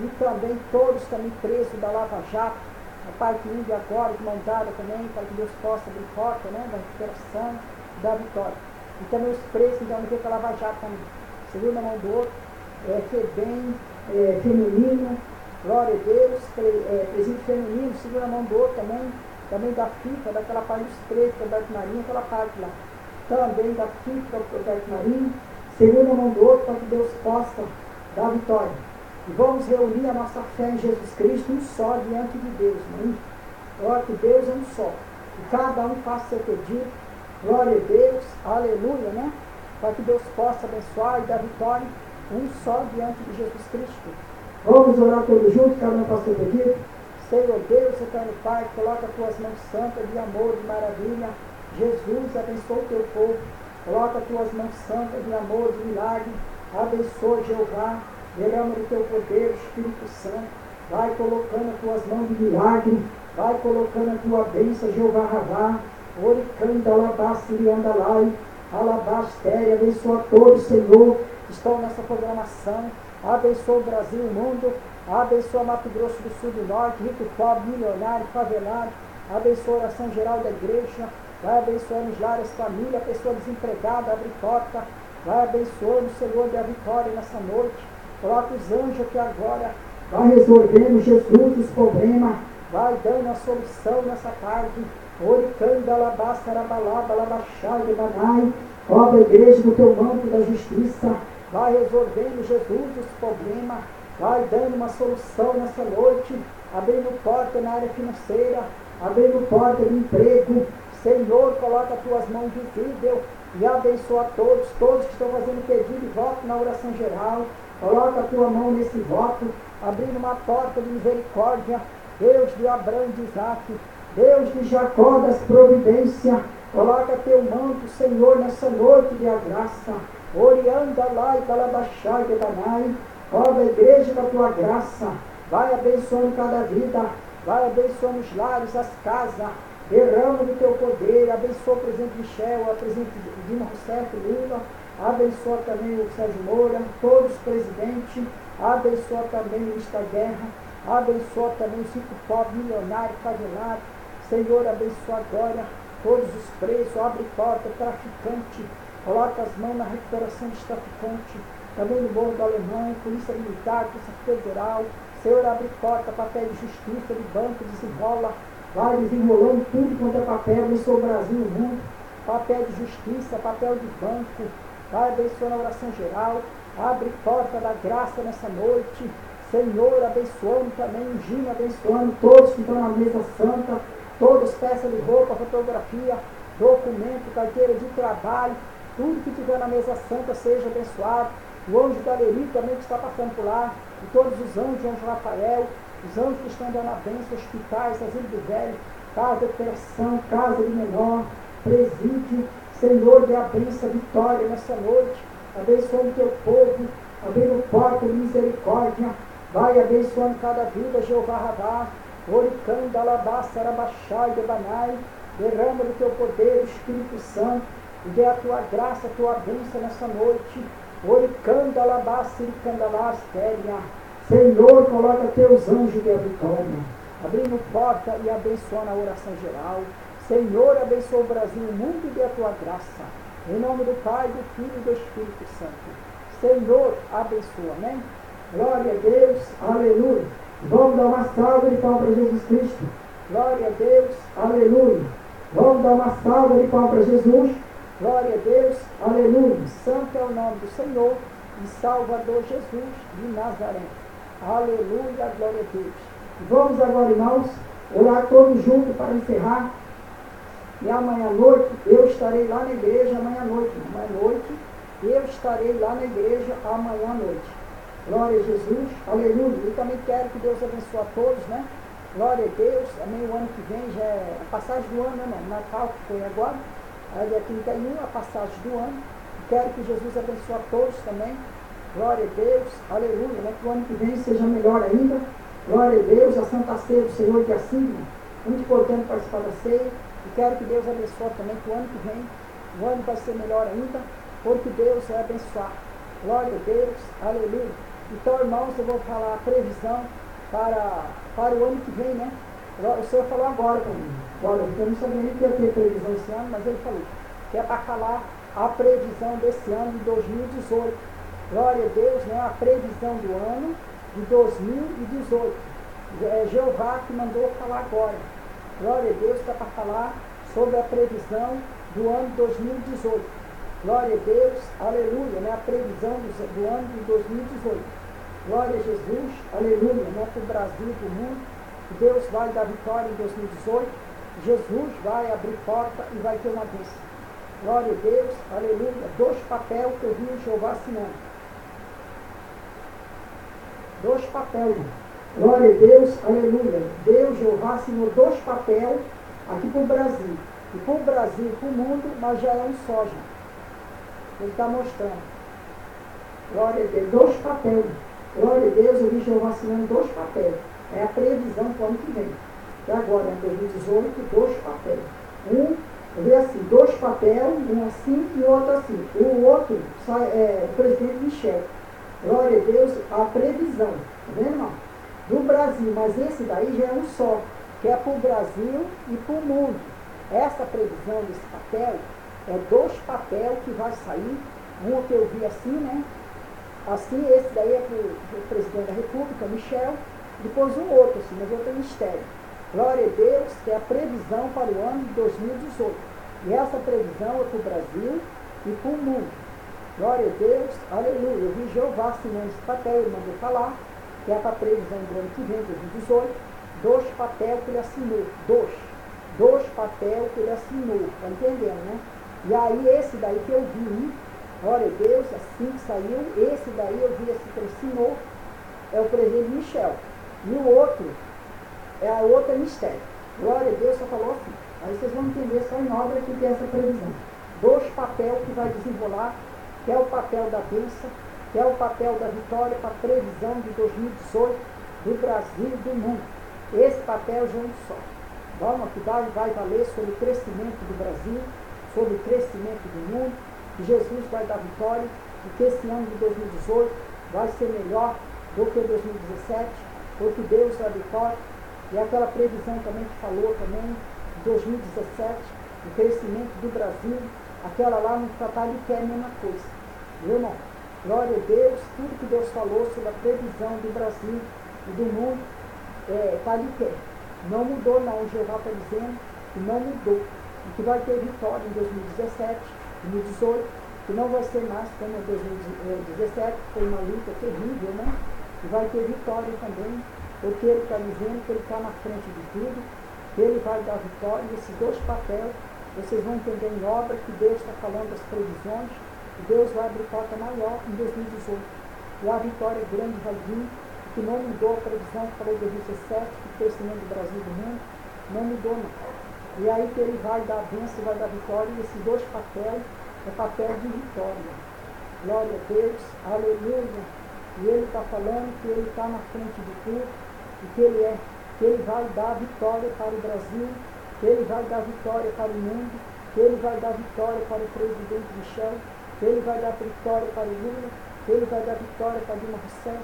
E também todos também presos da Lava Jato, a parte 1 de agora, de mandada também, para que Deus possa abrir porta, né, da recuperação e da vitória. E também os presos, então, que a Lava Jato também. Segunda mão do outro, FEBEM, feminino, glória a Deus, presídio feminino, segunda mão do outro também da FIFA, daquela parte dos presos, da Alberto Marinho, aquela parte lá. Também da FIFA, do Alberto Marinho, segunda mão do outro, para que Deus possa dar vitória. E vamos reunir a nossa fé em Jesus Cristo, um só diante de Deus, amém? Glória que Deus é um só. E cada um faça seu pedido, glória a Deus, aleluia, né? Para que Deus possa abençoar e dar vitória, um só diante de Jesus Cristo. Vamos orar todos juntos, cada um faça seu pedido. Senhor Deus, eterno Pai, coloca as tuas mãos santas de amor, de maravilha. Jesus, abençoa o teu povo. Coloca as tuas mãos santas de amor, de milagre. Abençoa, Jeová. Derrama do teu poder, Espírito Santo. Vai colocando as tuas mãos de milagre. Vai colocando a tua bênção, Jeová Ravá. Oricanda, Alabastiri, Andalai. Alabastéria. Abençoa todos, Senhor, que estão nessa programação. Abençoa o Brasil, o mundo. Abençoa Mato Grosso do Sul e do Norte, rico, pobre, milionário, favelado. Abençoa a oração geral da igreja. Vai abençoando os lares, família, pessoa desempregada, abre porta. Vai abençoando, Senhor, da vitória nessa noite. Coloca os anjos aqui agora. Vai resolvendo, Jesus, os problemas. Vai dando a solução nessa tarde. Oricanda, alabasta, arabalaba, alabachai, lebanai. Obra a igreja do teu manto da justiça. Vai resolvendo, Jesus, os problemas. Vai dando uma solução nessa noite, abrindo porta na área financeira, abrindo porta de emprego. Senhor, coloca as tuas mãos visíveis e abençoa todos que estão fazendo pedido e voto na oração geral. Coloca a tua mão nesse voto, abrindo uma porta de misericórdia. Deus de Abraão e de Isaac, Deus de Jacó das providências, coloca teu manto, Senhor, nessa noite de a graça. Orianda lá e calabachai de Banai. Obra a igreja da tua graça, vai abençoando cada vida, vai abençoando os lares, as casas, derrama do teu poder, abençoa o presidente Michel, a presidente Dilma Rousseff, Lula, abençoa também o Sérgio Moura, todos os presidentes, abençoa também o ministro da guerra, abençoa também os ricos pobres, milionários, favelados. Senhor, abençoa agora todos os presos, abre porta, traficante, coloca as mãos na recuperação dos traficantes. Também no Morro do Alemão, Polícia Militar, Polícia Federal. Senhor, abre porta, papel de justiça, de banco, desenrola. Vai desenrolando tudo quanto é papel, abençoa o Brasil, o mundo. Papel de justiça, papel de banco. Vai abençoando a oração geral. Abre porta da graça nessa noite. Senhor, abençoando também, ungindo, abençoando todos que estão na mesa santa. Todos, peças de roupa, fotografia, documento, carteira de trabalho. Tudo que tiver na mesa santa seja abençoado. O anjo da Leri também que está passando por lá, e todos os anjos, o anjo Rafael, os anjos que estão dando a bênção, hospitais, asilo do velho, casa de operação, casa de menor, presídio. Senhor, dê a bênção, vitória nessa noite, abençoando o teu povo, abrindo porta de misericórdia, vai abençoando cada vida, Jeová Rabá, Oricanda, Alabasta, Arabachai, Debanai, derrama do teu poder, Espírito Santo, e dê a tua graça, a tua bênção nessa noite. Oricanda, Alabasta, Iricandalasteria. Senhor, coloca teus anjos de vitória, abrindo porta e abençoando a oração geral. Senhor, abençoa o Brasil, o mundo e dê a tua graça. Em nome do Pai, do Filho e do Espírito Santo. Senhor, abençoa, amém? Glória a Deus, aleluia. Vamos dar uma salva de palmas para Jesus Cristo. Glória a Deus. Aleluia. Vamos dar uma salva de palmas para Jesus. Glória a Deus. Aleluia. Santo é o nome do Senhor e Salvador Jesus de Nazaré. Aleluia, glória a Deus. Vamos agora, irmãos, orar todos juntos para encerrar. E amanhã à noite, eu estarei lá na igreja amanhã à noite. Amanhã à noite, eu estarei lá na igreja amanhã à noite. Glória a Jesus, aleluia. Eu também quero que Deus abençoe a todos, né? Glória a Deus, amém. O ano que vem já é a passagem do ano, né? Natal que foi agora, aí é 31, a passagem do ano. Quero que Jesus abençoe a todos também. Glória a Deus, aleluia, né? Que o ano que vem seja melhor ainda. Glória a Deus, a Santa Ceia do Senhor, que é assim, muito importante participar da ceia. E quero que Deus abençoe também, que o ano que vem, o ano vai ser melhor ainda, porque Deus vai abençoar. Glória a Deus, aleluia. Então, irmãos, eu vou falar a previsão para o ano que vem, né? O Senhor falou agora para mim. Olha, eu não sabia nem que ia ter previsão esse ano, mas Ele falou que é para falar a previsão desse ano de 2018. Glória a Deus, né? A previsão do ano de 2018. É Jeová que mandou falar agora. Glória a Deus, está para falar sobre a previsão do ano de 2018. Glória a Deus, aleluia, né? A previsão do ano de 2018. Glória a Jesus, aleluia, né? Para o Brasil, para o mundo. Deus vai dar vitória em 2018. Jesus vai abrir porta e vai ter uma bênção. Glória a Deus, aleluia. 2 papéis que eu vi o Jeová assinando. 2 papéis. Glória a Deus, aleluia. Deus, Jeová, assinou 2 papéis aqui para o Brasil. E para o Brasil e para o mundo, mas já é um só, já. Ele está mostrando. Glória a Deus, 2 papéis. Glória a Deus, eu vi Jeová assinando 2 papéis. É a previsão para o ano que vem. E agora, em 2018, 2 papéis. Eu vi assim, 2 papéis, um assim e outro assim. O outro é o presidente Michel. Glória a Deus, a previsão. Tá vendo, irmão? Do Brasil, mas esse daí já é um só, que é para o Brasil e para o mundo. Essa previsão desse papel é 2 papéis que vai sair. Um que eu vi assim, né? Assim, esse daí é para o presidente da República, Michel. Depois um outro, assim, mas outro mistério. Glória a Deus, que é a previsão para o ano de 2018. E essa previsão é para o Brasil e para o mundo. Glória a Deus, aleluia. Eu vi Jeová assinando esse papel, ele mandou falar, que é para a previsão do ano que vem, 2018. 2 papéis que ele assinou. 2 papéis que ele assinou. Está entendendo, né? E aí esse daí que eu vi, glória a Deus, assim que saiu, esse daí eu vi assim que ele assinou, é o presidente Michel. E o outro, a outra mistério. Glória a Deus, só falou assim. Aí vocês vão entender só em obra que tem essa previsão. 2 papéis que vai desenrolar, que é o papel da bênção, que é o papel da vitória para a previsão de 2018 do Brasil e do mundo. Esse papel já é um só. Vamos que vai valer sobre o crescimento do Brasil, sobre o crescimento do mundo, que Jesus vai dar vitória, e que esse ano de 2018 vai ser melhor do que 2017, porque Deus dá vitória. E aquela previsão também que falou também, de 2017, o crescimento do Brasil, aquela lá no Tratado de Pé, a mesma coisa. Viu, irmão? Glória a Deus, tudo que Deus falou sobre a previsão do Brasil e do mundo está de pé. Não mudou não, o Jeová está dizendo que não mudou. E que vai ter vitória em 2017, 2018, que não vai ser mais como em 2017, que foi uma luta terrível, né? E vai ter vitória também, porque ele está dizendo que ele está na frente de tudo, que ele vai dar vitória. E esses 2 papéis, vocês vão entender em obra que Deus está falando das previsões, e Deus vai abrir porta maior em 2018. E a vitória grande vai vir, que não mudou a previsão que falou em 2017, que o crescimento do Brasil e do mundo, não mudou não. E aí que ele vai dar a bênção, vai dar vitória, e esses 2 papéis é papel de vitória. Glória a Deus, aleluia. E ele está falando que ele está na frente de tudo, e que ele vai dar vitória para o Brasil, que ele vai dar vitória para o mundo, que ele vai dar vitória para o presidente Michel, que ele vai dar vitória para o Lula, que ele vai dar vitória para Dilma Rousseff,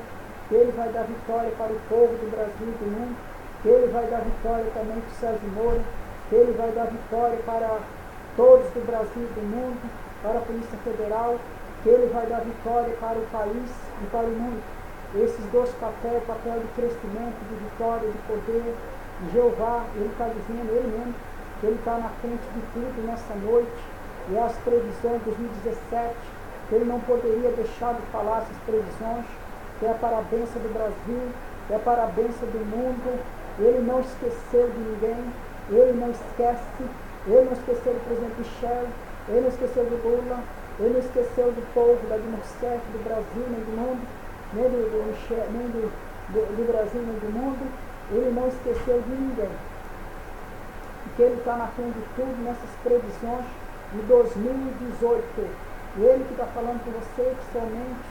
que ele vai dar vitória para o povo do Brasil e do mundo, que ele vai dar vitória também para o Sérgio Moro, que ele vai dar vitória para todos do Brasil e do mundo, para a Polícia Federal, que ele vai dar vitória para o país e para o mundo. Esses 2 papéis, papel de crescimento, de vitória, de poder, E Jeová, Ele está dizendo, Ele mesmo, que Ele está na frente de tudo nessa noite. E as previsões de 2017, que Ele não poderia deixar de falar essas previsões, que é para a bênção do Brasil, que é para a bênção do mundo. Ele não esqueceu de ninguém, Ele não esquece, Ele não esqueceu do presidente Michel, Ele não esqueceu do Lula, Ele não esqueceu do povo, da Dimorcef, do Brasil, nem do mundo, nem do Michel, nem do Brasil, nem do mundo. Ele não esqueceu de ninguém. Porque Ele está na frente de tudo nessas previsões de 2018. E Ele que está falando com você, que somente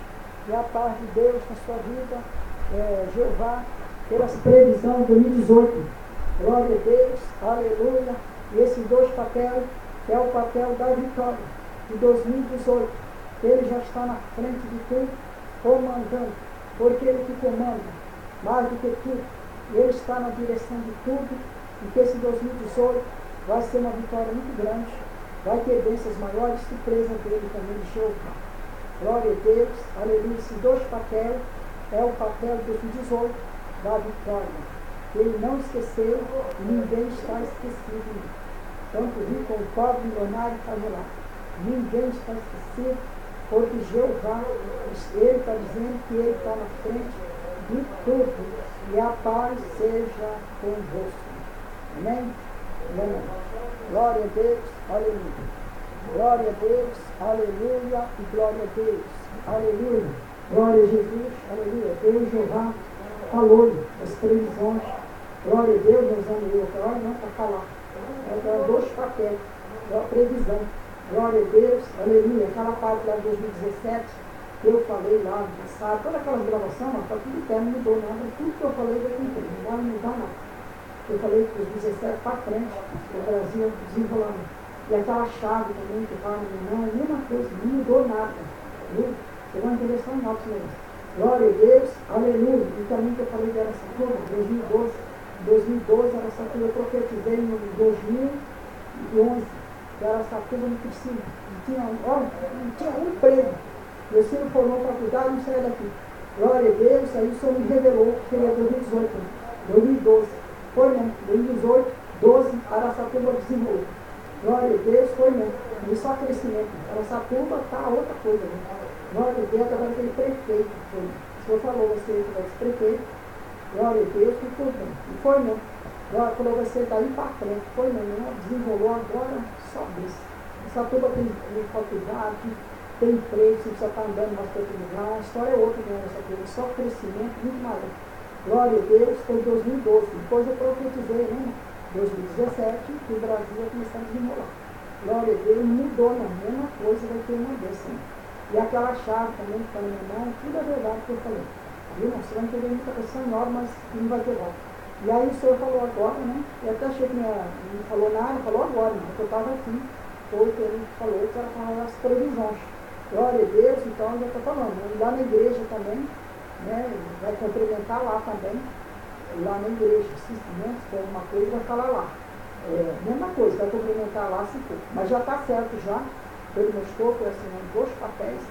é a paz de Deus na sua vida, Jeová, pelas previsões de 2018. Glória a Deus, aleluia. E esses dois papéis, que é o papel da vitória de 2018. Ele já está na frente de tudo, comandando, porque Ele que comanda mais do que tudo. Ele está na direção de tudo, e que esse 2018 vai ser uma vitória muito grande, vai ter bênçãos maiores, surpresa dele também de Jeová. Glória a Deus, aleluia. Esses dois papéis é o papel de 2018 da vitória. Ele não esqueceu, ninguém está esquecido. Tanto rico como pobre, milionário, favelado. Ninguém está esquecido, porque Jeová, Ele está dizendo que Ele está na frente de tudo. E a paz seja convosco. Amém? Amém. Glória a Deus, aleluia. Glória a Deus, aleluia, e glória a Deus, aleluia. Glória a Jesus, aleluia. Deus, Jeová, falou as previsões. Glória a Deus, nós vamos ler agora, não para falar. É dois papéis, é a previsão. Glória a Deus, aleluia. Aquela parte lá de 2017, eu falei lá no passado, toda aquela gravação, está tudo em pé, não mudou nada. Tudo que eu falei vai cumprir, não vai mudar nada. Eu falei que os 17 para frente, o Brasil desenrolando. E aquela chave também que estava no mão, a mesma coisa, não mudou nada. Viu? Você vai entender só em altos mesmo. Glória a Deus, aleluia. E também que eu falei de Araçatuba, 2012. 2012, Araçatuba, eu profetizei no 2011, que Araçatuba não precisa. Não tinha um emprego. Meu filho formou faculdade, não saia daqui. Glória a Deus, aí o Senhor me revelou que seria 2018, 2012. Foi mesmo, 2018, 12, Araçatuba desenvolveu. Glória a Deus, foi mesmo. E só crescimento. Araçatuba está outra coisa. Né? Glória a Deus, agora tem prefeito. Foi. O Senhor falou, vai ser prefeito. Glória a Deus, que foi bem. E foi mesmo. Glória falou, vai ser daí para frente. Foi mesmo. Desenrolou agora só isso. Araçatuba tem faculdade, tem emprego, você precisa estar andando mais para outro lugar. A história é outra, né? Araçatuba. Só crescimento, muito maior. Glória a Deus, foi 2012. Depois eu profetizei, né? 2017, que o Brasil vai começar a desenrolar. Glória a Deus, não mudou não, a mesma coisa vai ter uma bênção. E aquela chave também que está na minha mão, tudo é verdade que eu falei. Viu? Você vai entender muita coisa nova, mas não vai ter volta. E aí o Senhor falou agora, né? Eu até achei que não falou nada, falou agora, né? Porque eu estava aqui, foi que ele falou que era falar as previsões. Glória a Deus, então eu já estou falando. Lá na igreja também, né? Vai complementar lá também. Lá na igreja, se tem alguma coisa, vai falar lá. Mesma coisa, vai complementar lá se for. Mas já está certo já. Ele mostrou, foi assinando 2 papéis.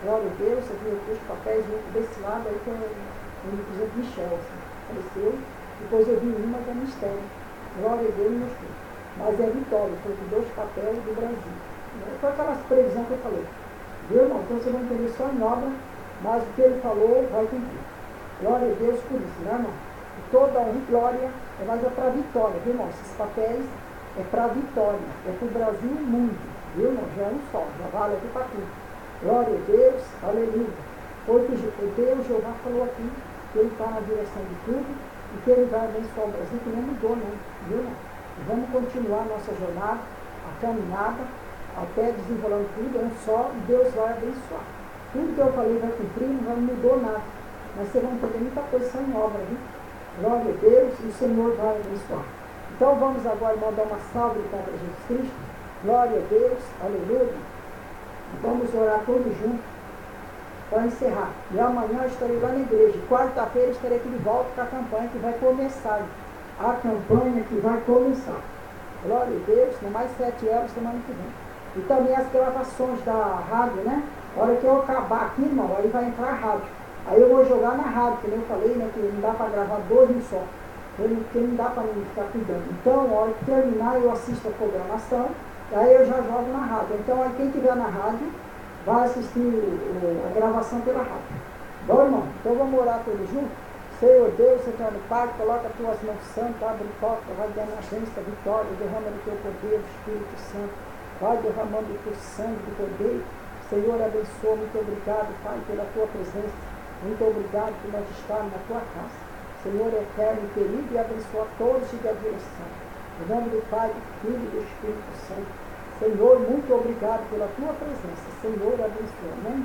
Glória a Deus, eu vi 2 papéis desse lado, aí que é o presidente Michel, assim, apareceu. Depois eu vi uma da mistério. Glória a Deus, mostrou. Mas é vitória, foi de 2 papéis do Brasil. Foi aquelas previsões que eu falei. Viu, irmão? Então você vai entender só em obra, mas o que ele falou vai cumprir. Glória a Deus por isso, né, irmão? Toda a glória, mas é para a vitória, viu, irmão? Esses papéis é para a vitória, é para o Brasil e o mundo, viu, irmão? Já é um só, já vale aqui para tudo. Glória a Deus, aleluia. Porque Deus, Jeová falou aqui, que Ele está na direção de tudo e que Ele vai abençoar o Brasil, que não mudou, não, viu, irmão? E vamos continuar a nossa jornada, a caminhada, até desenrolando tudo, é um só, e Deus vai abençoar. Tudo que eu falei vai cumprir, não mudou nada. Mas vocês vão entender muita coisa só em obra, viu? Glória a Deus, e o Senhor vai abençoar. Então vamos agora mandar uma salve para Jesus Cristo. Glória a Deus, aleluia. Vamos orar todos juntos para encerrar. E amanhã eu estarei lá na igreja. Quarta-feira estarei aqui de volta com a campanha que vai começar. A campanha que vai começar. Glória a Deus, não mais 7 horas semana que vem. E também as gravações da rádio, né? A hora que eu acabar aqui, irmão, aí vai entrar a rádio. Aí eu vou jogar na rádio, que nem eu falei, né? Que não dá para gravar 2 no só. porque não dá para mim ficar cuidando. Então, a hora que terminar, eu assisto a programação, aí eu já jogo na rádio. Então, aí quem estiver na rádio, vai assistir a gravação pela rádio. Bom, irmão? Então vamos orar todos juntos? Senhor Deus, Eterno Pai, coloca as tuas mãos santas, abre porta, vai dando agência, vitória, derrama do teu poder, Espírito Santo, vai derramando o teu sangue, do poder. Senhor, abençoa, muito obrigado, Pai, pela tua presença, muito obrigado por nós estarmos na tua casa. Senhor eterno e querido, e abençoa todos e dê a direção. Em nome do Pai, do Filho e do Espírito Santo. Senhor, muito obrigado pela tua presença. Senhor, abençoa. Amém?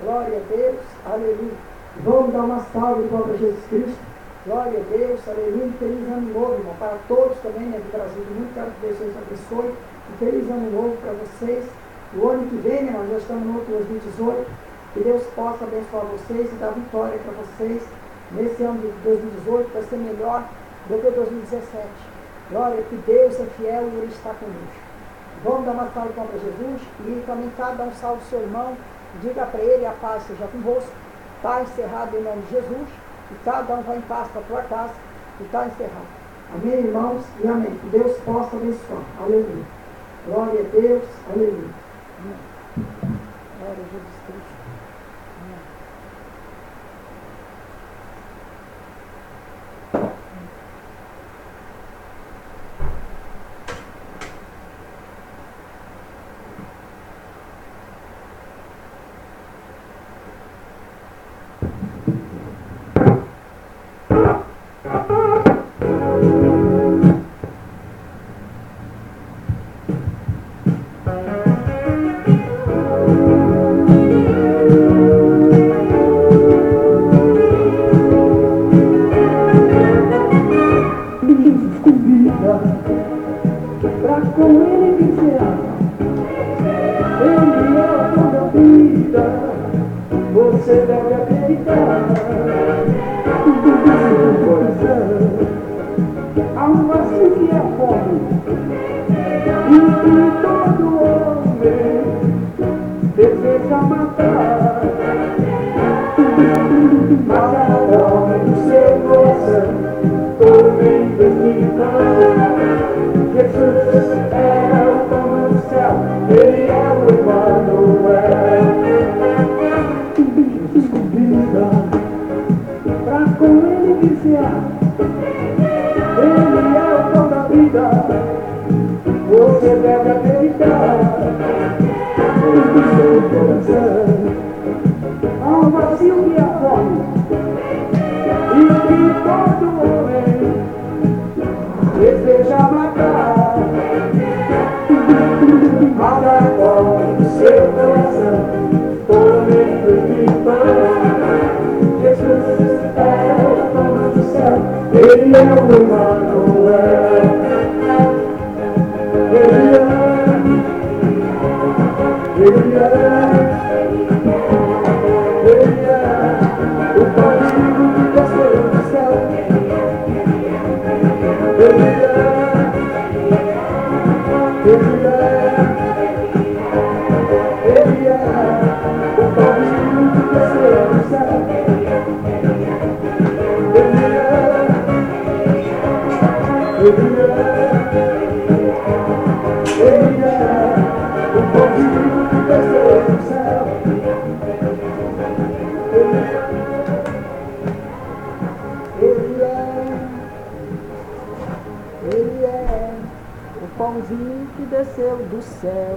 Glória a Deus, aleluia. Vamos dar uma salva para Jesus Cristo. Glória a Deus, aleluia. Feliz ano novo, irmão. Para todos também, né, do Brasil do mundo, quero que Deus abençoe. Um feliz ano novo para vocês. O ano que vem, né, nós já estamos no outro 2018. Que Deus possa abençoar vocês e dar vitória para vocês. Nesse ano de 2018 vai ser melhor do que 2017. Glória, que Deus é fiel e Ele está conosco. Vamos dar uma salva para Jesus e também cada um salve o seu irmão. Diga para ele, a paz seja convosco. Está encerrado em nome de Jesus. E cada um vai em paz para a tua casa. E está encerrado. Amém, irmãos, e amém. Que Deus possa abençoar. Aleluia. Glória a Deus. Aleluia. Amém. Glória a Jesus Cristo. Amém. Pra com ele vigiar, ele é o dono da vida, você deve acreditar. No seu coração há um vazio que é fome, e que todo homem deseja matar. Mas a fome do seu coração, tormento de pão. Jesus é o pão do céu, Ele é o Emmanuel. Jesus convida pra com Ele vigiar. Ele é o pão da vida, você deve acreditar. No seu coração há um vazio que é fome, e que todo homem deseja matar. Mas a fome do seu coração, tormento de pão. Jesus é o pão do céu, Ele é o Emmanuel. Ele é o pão que desceu do céu. Ele é o pãozinho que desceu do céu. Ele é o pãozinho que desceu do céu. Ele é o pãozinho que desceu do céu.